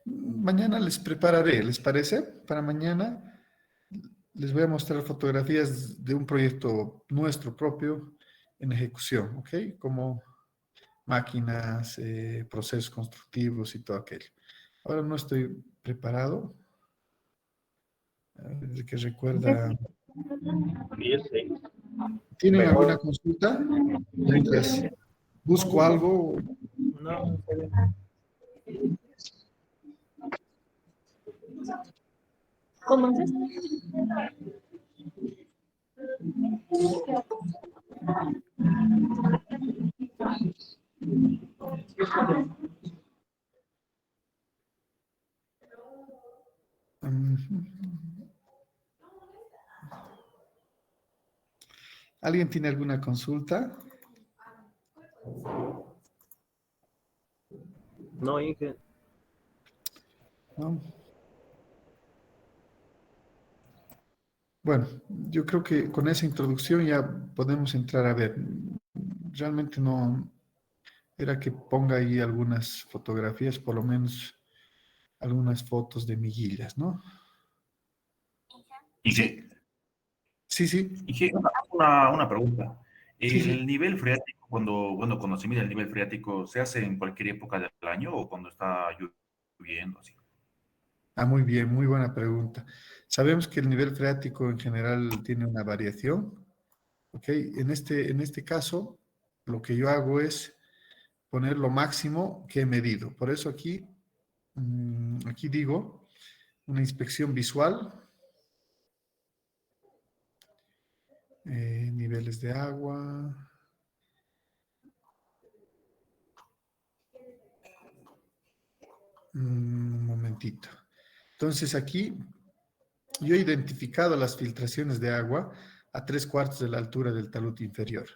mañana les prepararé, ¿les parece? Para mañana les voy a mostrar fotografías de un proyecto nuestro propio en ejecución, ¿ok? Como máquinas, procesos constructivos y todo aquello. Ahora no estoy preparado. Desde que recuerda. ¿Tienen alguna consulta? Mientras busco algo. No, ¿Cómo haces? ¿Alguien tiene alguna consulta? no, Inge. ¿No? Bueno, yo creo que con esa introducción ya podemos entrar a ver. Realmente no era que ponga ahí algunas fotografías, por lo menos algunas fotos de miguillas, ¿no? Inge, Sí, sí, Inge, una pregunta. sí, sí. ¿El nivel freático, cuando se mide el nivel freático, se hace en cualquier época del año o cuando está lloviendo, así? Ah, muy bien, muy buena pregunta. Sabemos que el nivel freático en general tiene una variación, ¿ok? En este caso, lo que yo hago es poner lo máximo que he medido. Por eso aquí digo una inspección visual, niveles de agua. Un momentito. Entonces aquí yo he identificado las filtraciones de agua a 3/4 de la altura del talud inferior,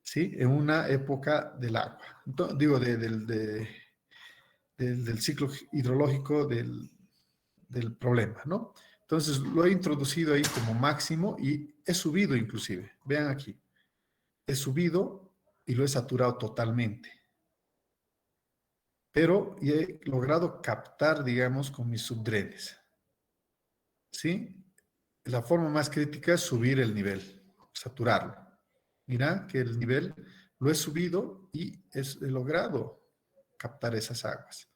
¿sí? En una época del agua. Digo, del ciclo hidrológico del problema, ¿no? Entonces lo he introducido ahí como máximo y he subido inclusive. Vean aquí. He subido y lo he saturado totalmente. Pero he logrado captar, digamos, con mis subdrenes, ¿sí? La forma más crítica es subir el nivel, saturarlo. Mira que el nivel lo he subido y he logrado captar esas aguas.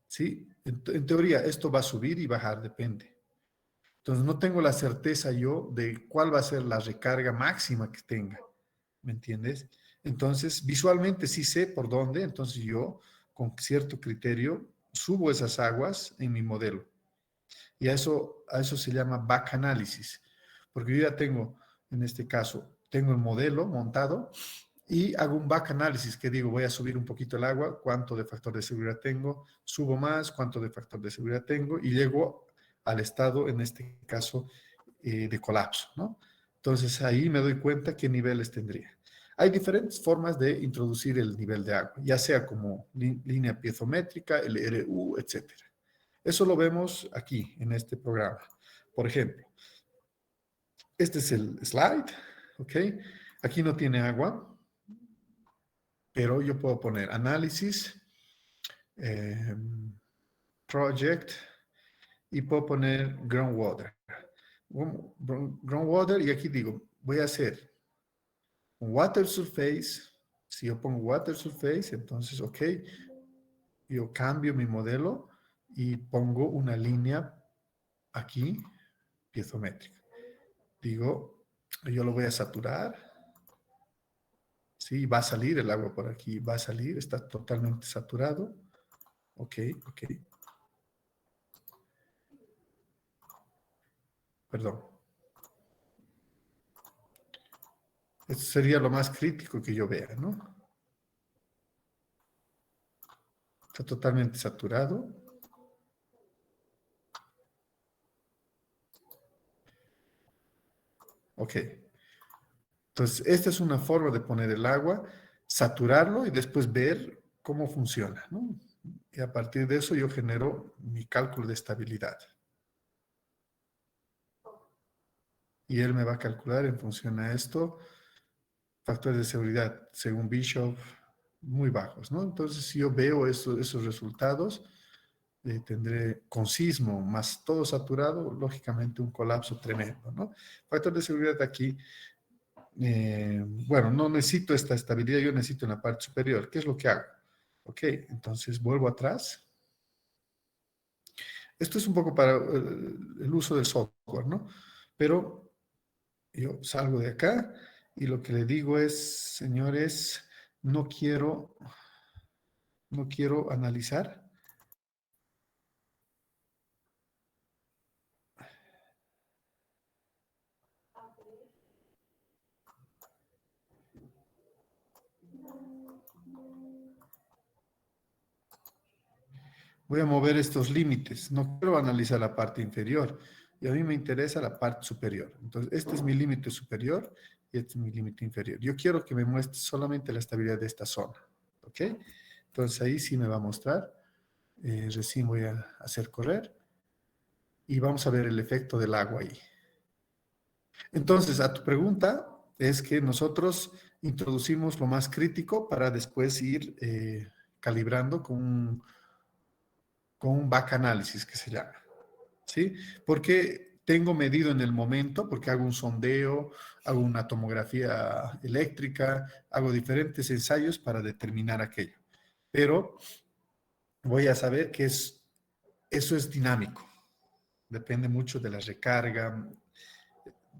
¿Sí? En teoría, esto va a subir y bajar, depende. Entonces, no tengo la certeza yo de cuál va a ser la recarga máxima que tenga. ¿Me entiendes? Entonces, visualmente sí sé por dónde, entonces yo, con cierto criterio, subo esas aguas en mi modelo. Y a eso se llama back análisis, porque yo ya tengo, en este caso, tengo el modelo montado y hago un back análisis que digo, voy a subir un poquito el agua, cuánto de factor de seguridad tengo, subo más, cuánto de factor de seguridad tengo y llego al estado, en este caso, de colapso, ¿no? Entonces ahí me doy cuenta qué niveles tendría. Hay diferentes formas de introducir el nivel de agua, ya sea como línea piezométrica, el RU, etc. Eso lo vemos aquí, en este programa. Por ejemplo, este es el slide, ¿ok? Aquí no tiene agua, pero yo puedo poner análisis, project, y puedo poner groundwater. Groundwater, y aquí digo, voy a hacer un water surface. Si yo pongo water surface, entonces, ok, yo cambio mi modelo y pongo una línea aquí, piezométrica. Digo, yo lo voy a saturar. Sí, va a salir el agua por aquí, va a salir, está totalmente saturado. Ok, ok. Perdón. Esto sería lo más crítico que yo vea, ¿no? Está totalmente saturado. Ok. Entonces, esta es una forma de poner el agua, saturarlo y después ver cómo funciona, ¿no? Y a partir de eso yo genero mi cálculo de estabilidad. Y él me va a calcular en función a esto factores de seguridad, según Bishop, muy bajos, ¿no? Entonces, si yo veo esos resultados, tendré con sismo más todo saturado, lógicamente un colapso tremendo, ¿no? Factor de seguridad aquí, bueno, no necesito esta estabilidad, yo necesito en la parte superior. ¿Qué es lo que hago? Ok, entonces vuelvo atrás. Esto es un poco para el uso del software, ¿no? Pero yo salgo de acá y lo que le digo es, señores, no quiero analizar. Voy a mover estos límites. No quiero analizar la parte inferior. Y a mí me interesa la parte superior. Entonces, este es mi límite superior y este es mi límite inferior. Yo quiero que me muestre solamente la estabilidad de esta zona. ¿Ok? Entonces, ahí sí me va a mostrar. Recién voy a hacer correr. Y vamos a ver el efecto del agua ahí. Entonces, a tu pregunta, es que nosotros introducimos lo más crítico para después ir calibrando con un back análisis que se llama. ¿Sí? Porque tengo medido en el momento, porque hago un sondeo, hago una tomografía eléctrica, hago diferentes ensayos para determinar aquello. Pero voy a saber que eso es dinámico. Depende mucho de la recarga,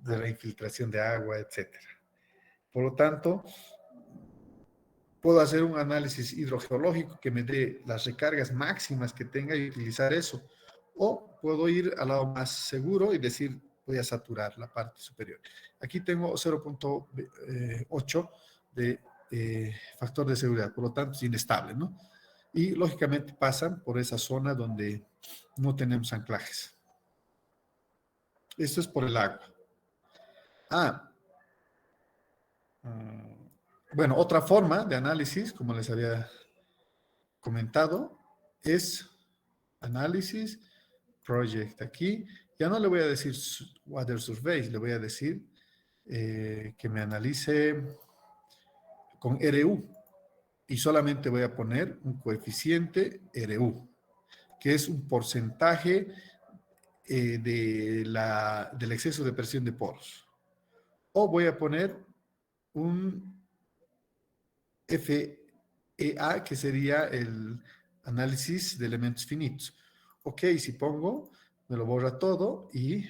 de la infiltración de agua, etc. Por lo tanto, puedo hacer un análisis hidrogeológico que me dé las recargas máximas que tenga y utilizar eso. O puedo ir al lado más seguro y decir, voy a saturar la parte superior. Aquí tengo 0.8 de factor de seguridad, por lo tanto es inestable, ¿no? Y lógicamente pasan por esa zona donde no tenemos anclajes. Esto es por el agua. Bueno, otra forma de análisis, como les había comentado, es análisis, project aquí. Ya no le voy a decir water surface, le voy a decir que me analice con RU. Y solamente voy a poner un coeficiente RU, que es un porcentaje del exceso de presión de poros. O voy a poner un FEA, que sería el análisis de elementos finitos. Ok, si pongo, me lo borra todo y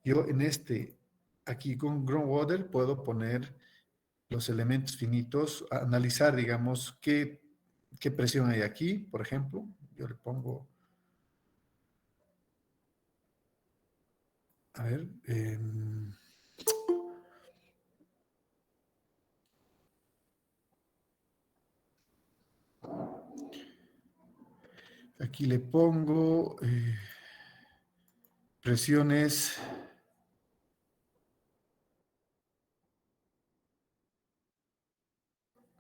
yo en aquí con groundwater puedo poner los elementos finitos, analizar, digamos, qué presión hay aquí, por ejemplo. Yo le pongo, a ver, aquí le pongo presiones.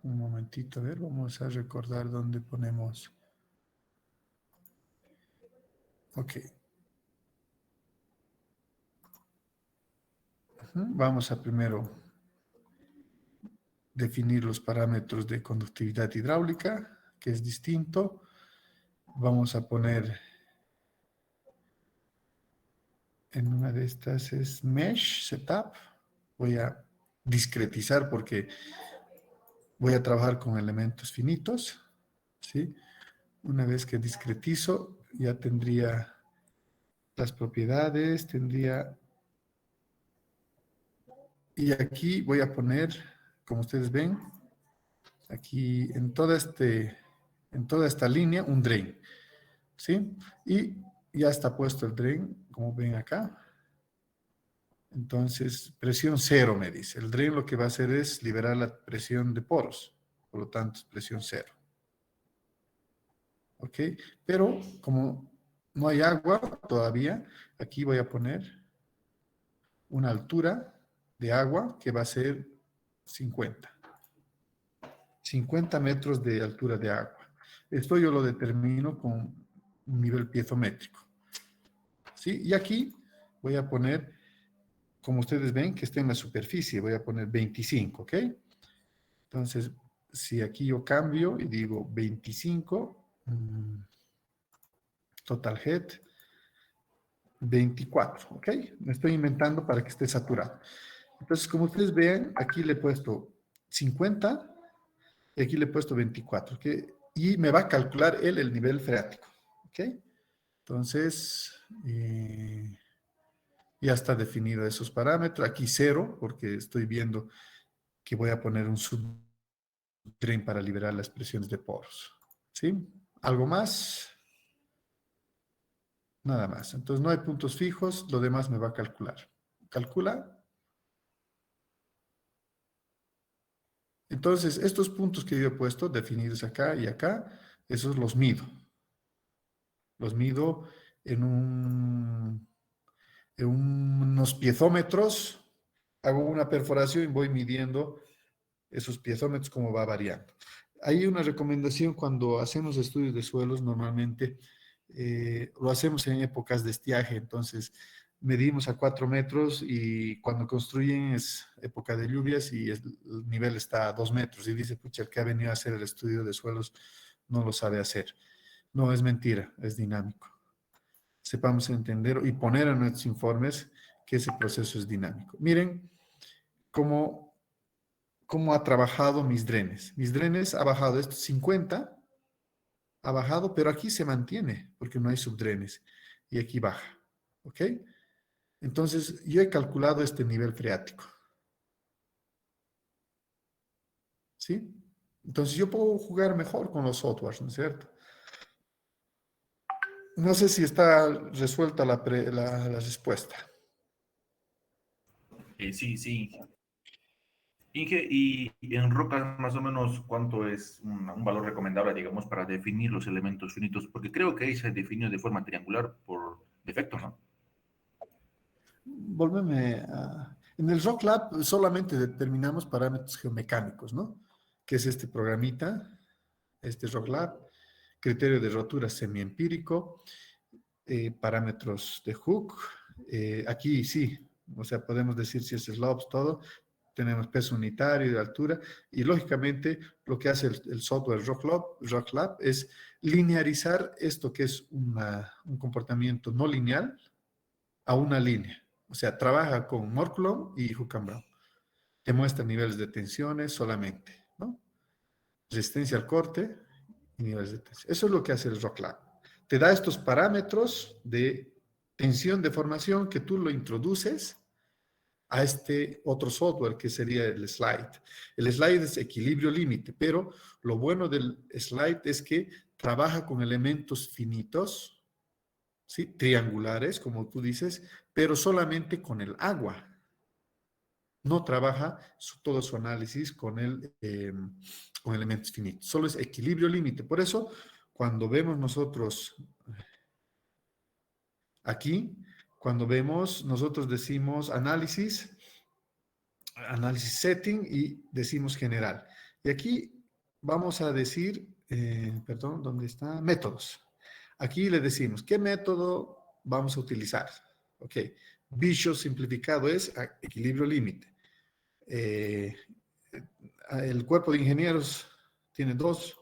Un momentito, a ver, vamos a recordar dónde ponemos. Ok. Vamos a primero definir los parámetros de conductividad hidráulica, que es distinto. Vamos a poner en una de estas es Mesh Setup. Voy a discretizar porque voy a trabajar con elementos finitos, ¿sí? Una vez que discretizo, ya tendría las propiedades, tendría... Y aquí voy a poner, como ustedes ven, aquí en toda esta línea, un drain, ¿sí? Y ya está puesto el drain, como ven acá. Entonces, presión cero me dice. El drain lo que va a hacer es liberar la presión de poros. Por lo tanto, es presión cero. ¿Ok? Pero como no hay agua todavía, aquí voy a poner una altura de agua que va a ser 50. 50 metros de altura de agua. Esto yo lo determino con un nivel piezométrico. ¿Sí? Y aquí voy a poner, como ustedes ven, que está en la superficie, voy a poner 25, ¿ok? Entonces, si aquí yo cambio y digo 25, total head, 24, ¿ok? Me estoy inventando para que esté saturado. Entonces, como ustedes ven, aquí le he puesto 50 y aquí le he puesto 24, ¿ok? Y me va a calcular él el nivel freático, ¿ok? Entonces, ya está definido esos parámetros. Aquí 0, porque estoy viendo que voy a poner un subdrain para liberar las presiones de poros, ¿sí? ¿Algo más? Nada más. Entonces, no hay puntos fijos, lo demás me va a calcular. Calcula. Entonces, estos puntos que yo he puesto, definidos acá y acá, esos los mido. Los mido en unos piezómetros, hago una perforación y voy midiendo esos piezómetros cómo va variando. Hay una recomendación cuando hacemos estudios de suelos, normalmente lo hacemos en épocas de estiaje, entonces medimos a 4 metros y cuando construyen es época de lluvias y el nivel está a 2 metros y dice, pucha, el que ha venido a hacer el estudio de suelos no lo sabe hacer. No, es mentira, es dinámico. Sepamos entender y poner en nuestros informes que ese proceso es dinámico. Miren cómo ha trabajado mis drenes. Mis drenes ha bajado esto 50, ha bajado, pero aquí se mantiene porque no hay subdrenes y aquí baja. ¿Ok? Entonces, yo he calculado este nivel freático. ¿Sí? Entonces, yo puedo jugar mejor con los softwares, ¿no es cierto? No sé si está resuelta la respuesta. Sí, sí. Inge, y en rocas más o menos, ¿cuánto es un valor recomendable, digamos, para definir los elementos finitos? Porque creo que ahí se definió de forma triangular por defecto, ¿no? Volveme a... En el Rock Lab solamente determinamos parámetros geomecánicos, ¿no? Que es este programita, este Rock Lab, criterio de rotura semiempírico, parámetros de Hook. Aquí sí, o sea, podemos decir si es slopes, todo. Tenemos peso unitario de altura y lógicamente lo que hace el software Rock Lab es linearizar esto que es un comportamiento no lineal a una línea. O sea, trabaja con Morculum y Hook and Brown. Te muestra niveles de tensiones solamente, ¿no? Resistencia al corte y niveles de tensión. Eso es lo que hace el Rock Lab. Te da estos parámetros de tensión de formación que tú lo introduces a este otro software que sería el slide. El slide es equilibrio límite, pero lo bueno del slide es que trabaja con elementos finitos, ¿sí? Triangulares, como tú dices, pero solamente con el agua. No trabaja todo su análisis con elementos finitos. Solo es equilibrio límite. Por eso, cuando vemos nosotros aquí, Cuando vemos, nosotros decimos análisis setting y decimos general. Y aquí vamos a decir, perdón, ¿dónde está? Métodos. Aquí le decimos, ¿qué método vamos a utilizar? Ok, Bishop simplificado es equilibrio límite. El cuerpo de ingenieros tiene dos,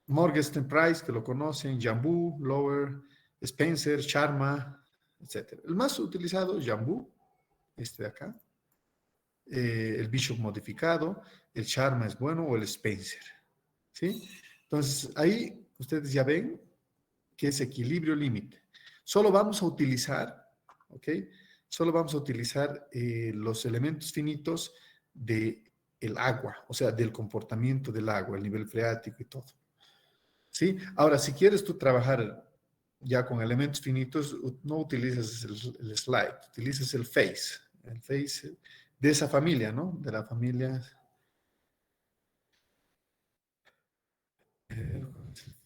Morgenstern Price, que lo conocen, Jambu, Lower, Spencer, Sharma, etc. El más utilizado es Jambu, este de acá. El Bishop modificado, el Sharma es bueno o el Spencer. ¿Sí? Entonces, ahí ustedes ya ven que es equilibrio límite. Solo vamos a utilizar, ¿ok? Solo vamos a utilizar los elementos finitos del agua, o sea, del comportamiento del agua, el nivel freático y todo. ¿Sí? Ahora, si quieres tú trabajar ya con elementos finitos, no utilizas el slide, utilizas el face de esa familia, ¿no? De la familia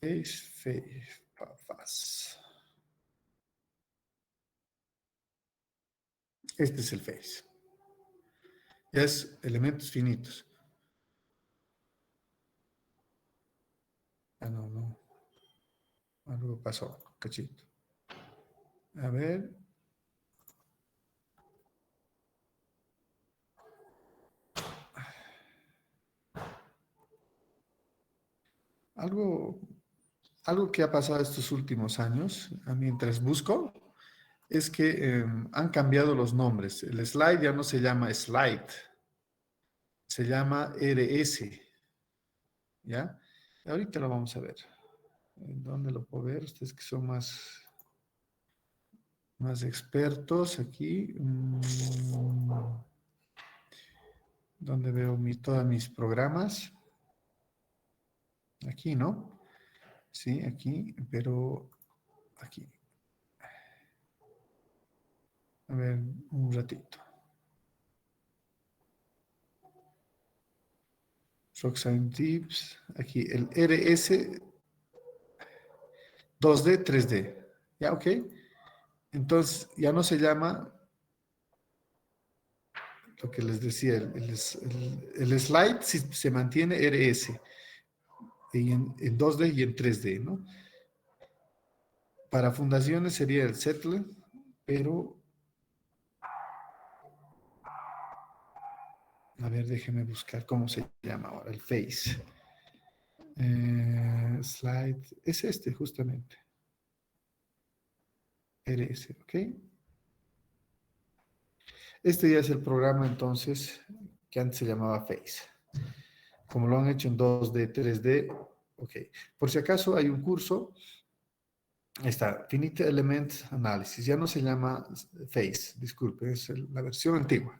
face. Este es el face. Es elementos finitos. Ah, no. Algo pasó, cachito. A ver. Algo que ha pasado estos últimos años, mientras busco, es que han cambiado los nombres. El slide ya no se llama slide, se llama RS, ¿ya? Ahorita lo vamos a ver. ¿En dónde lo puedo ver? Ustedes que son más expertos aquí. ¿Dónde veo todos mis programas? Aquí, ¿no? Sí, aquí, pero aquí. A ver, un ratito. Roxanne Tips, aquí el RS 2D, 3D. ¿Ya? ¿Ok? Entonces, ya no se llama lo que les decía, el slide se mantiene RS en 2D y en 3D, ¿no? Para fundaciones sería el Settler, pero a ver, déjeme buscar cómo se llama ahora, el Face. Slide, es este justamente. RS, ¿ok? Este ya es el programa entonces que antes se llamaba Face. Como lo han hecho en 2D, 3D, ok. Por si acaso hay un curso, está, Finite Element Analysis, ya no se llama Face, disculpe, es la versión antigua.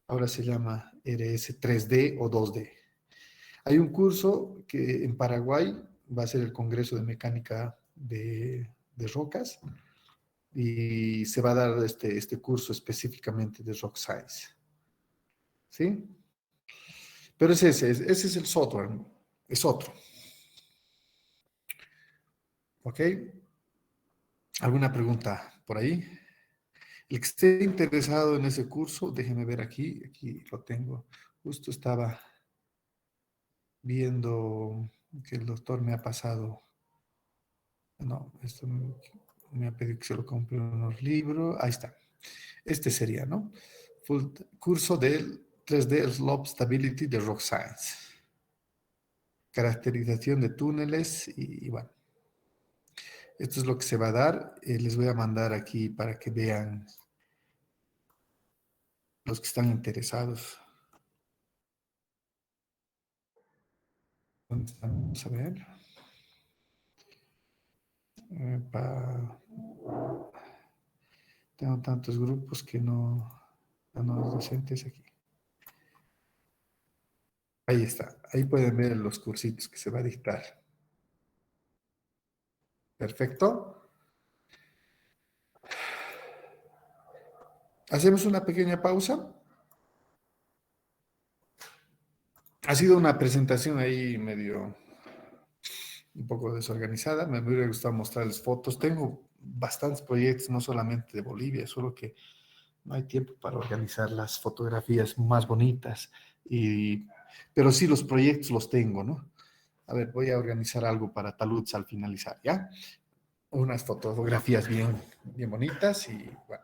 Ahora se llama RS 3D o 2D. Hay un curso que en Paraguay va a ser el Congreso de Mecánica de Rocas y se va a dar este curso específicamente de Rock Science. ¿Sí? Pero ese es el software, es otro. ¿Ok? ¿Alguna pregunta por ahí? El que esté interesado en ese curso, déjeme ver aquí lo tengo. Justo estaba viendo que el doctor me ha pasado. No, esto me ha pedido que se lo compre unos libros. Ahí está. Este sería, ¿no? Curso del 3D Slope Stability de Rock Science. Caracterización de túneles y bueno. Esto es lo que se va a dar. Les voy a mandar aquí para que vean los que están interesados. Vamos a ver. Tengo tantos grupos que no los docentes aquí. Ahí está. Ahí pueden ver los cursitos que se va a dictar. Perfecto. Hacemos una pequeña pausa. Ha sido una presentación ahí medio un poco desorganizada. Me hubiera gustado mostrarles fotos. Tengo bastantes proyectos, no solamente de Bolivia, solo que no hay tiempo para organizar las fotografías más bonitas. Pero sí, los proyectos los tengo, ¿no? A ver, voy a organizar algo para Taluds al finalizar, ¿ya? Unas fotografías bien, bien bonitas y bueno.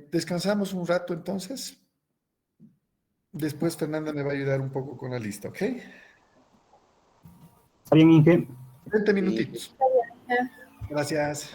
Descansamos un rato entonces. Después Fernanda me va a ayudar un poco con la lista, ¿ok? Está bien, Inge. 20 minutitos. Gracias.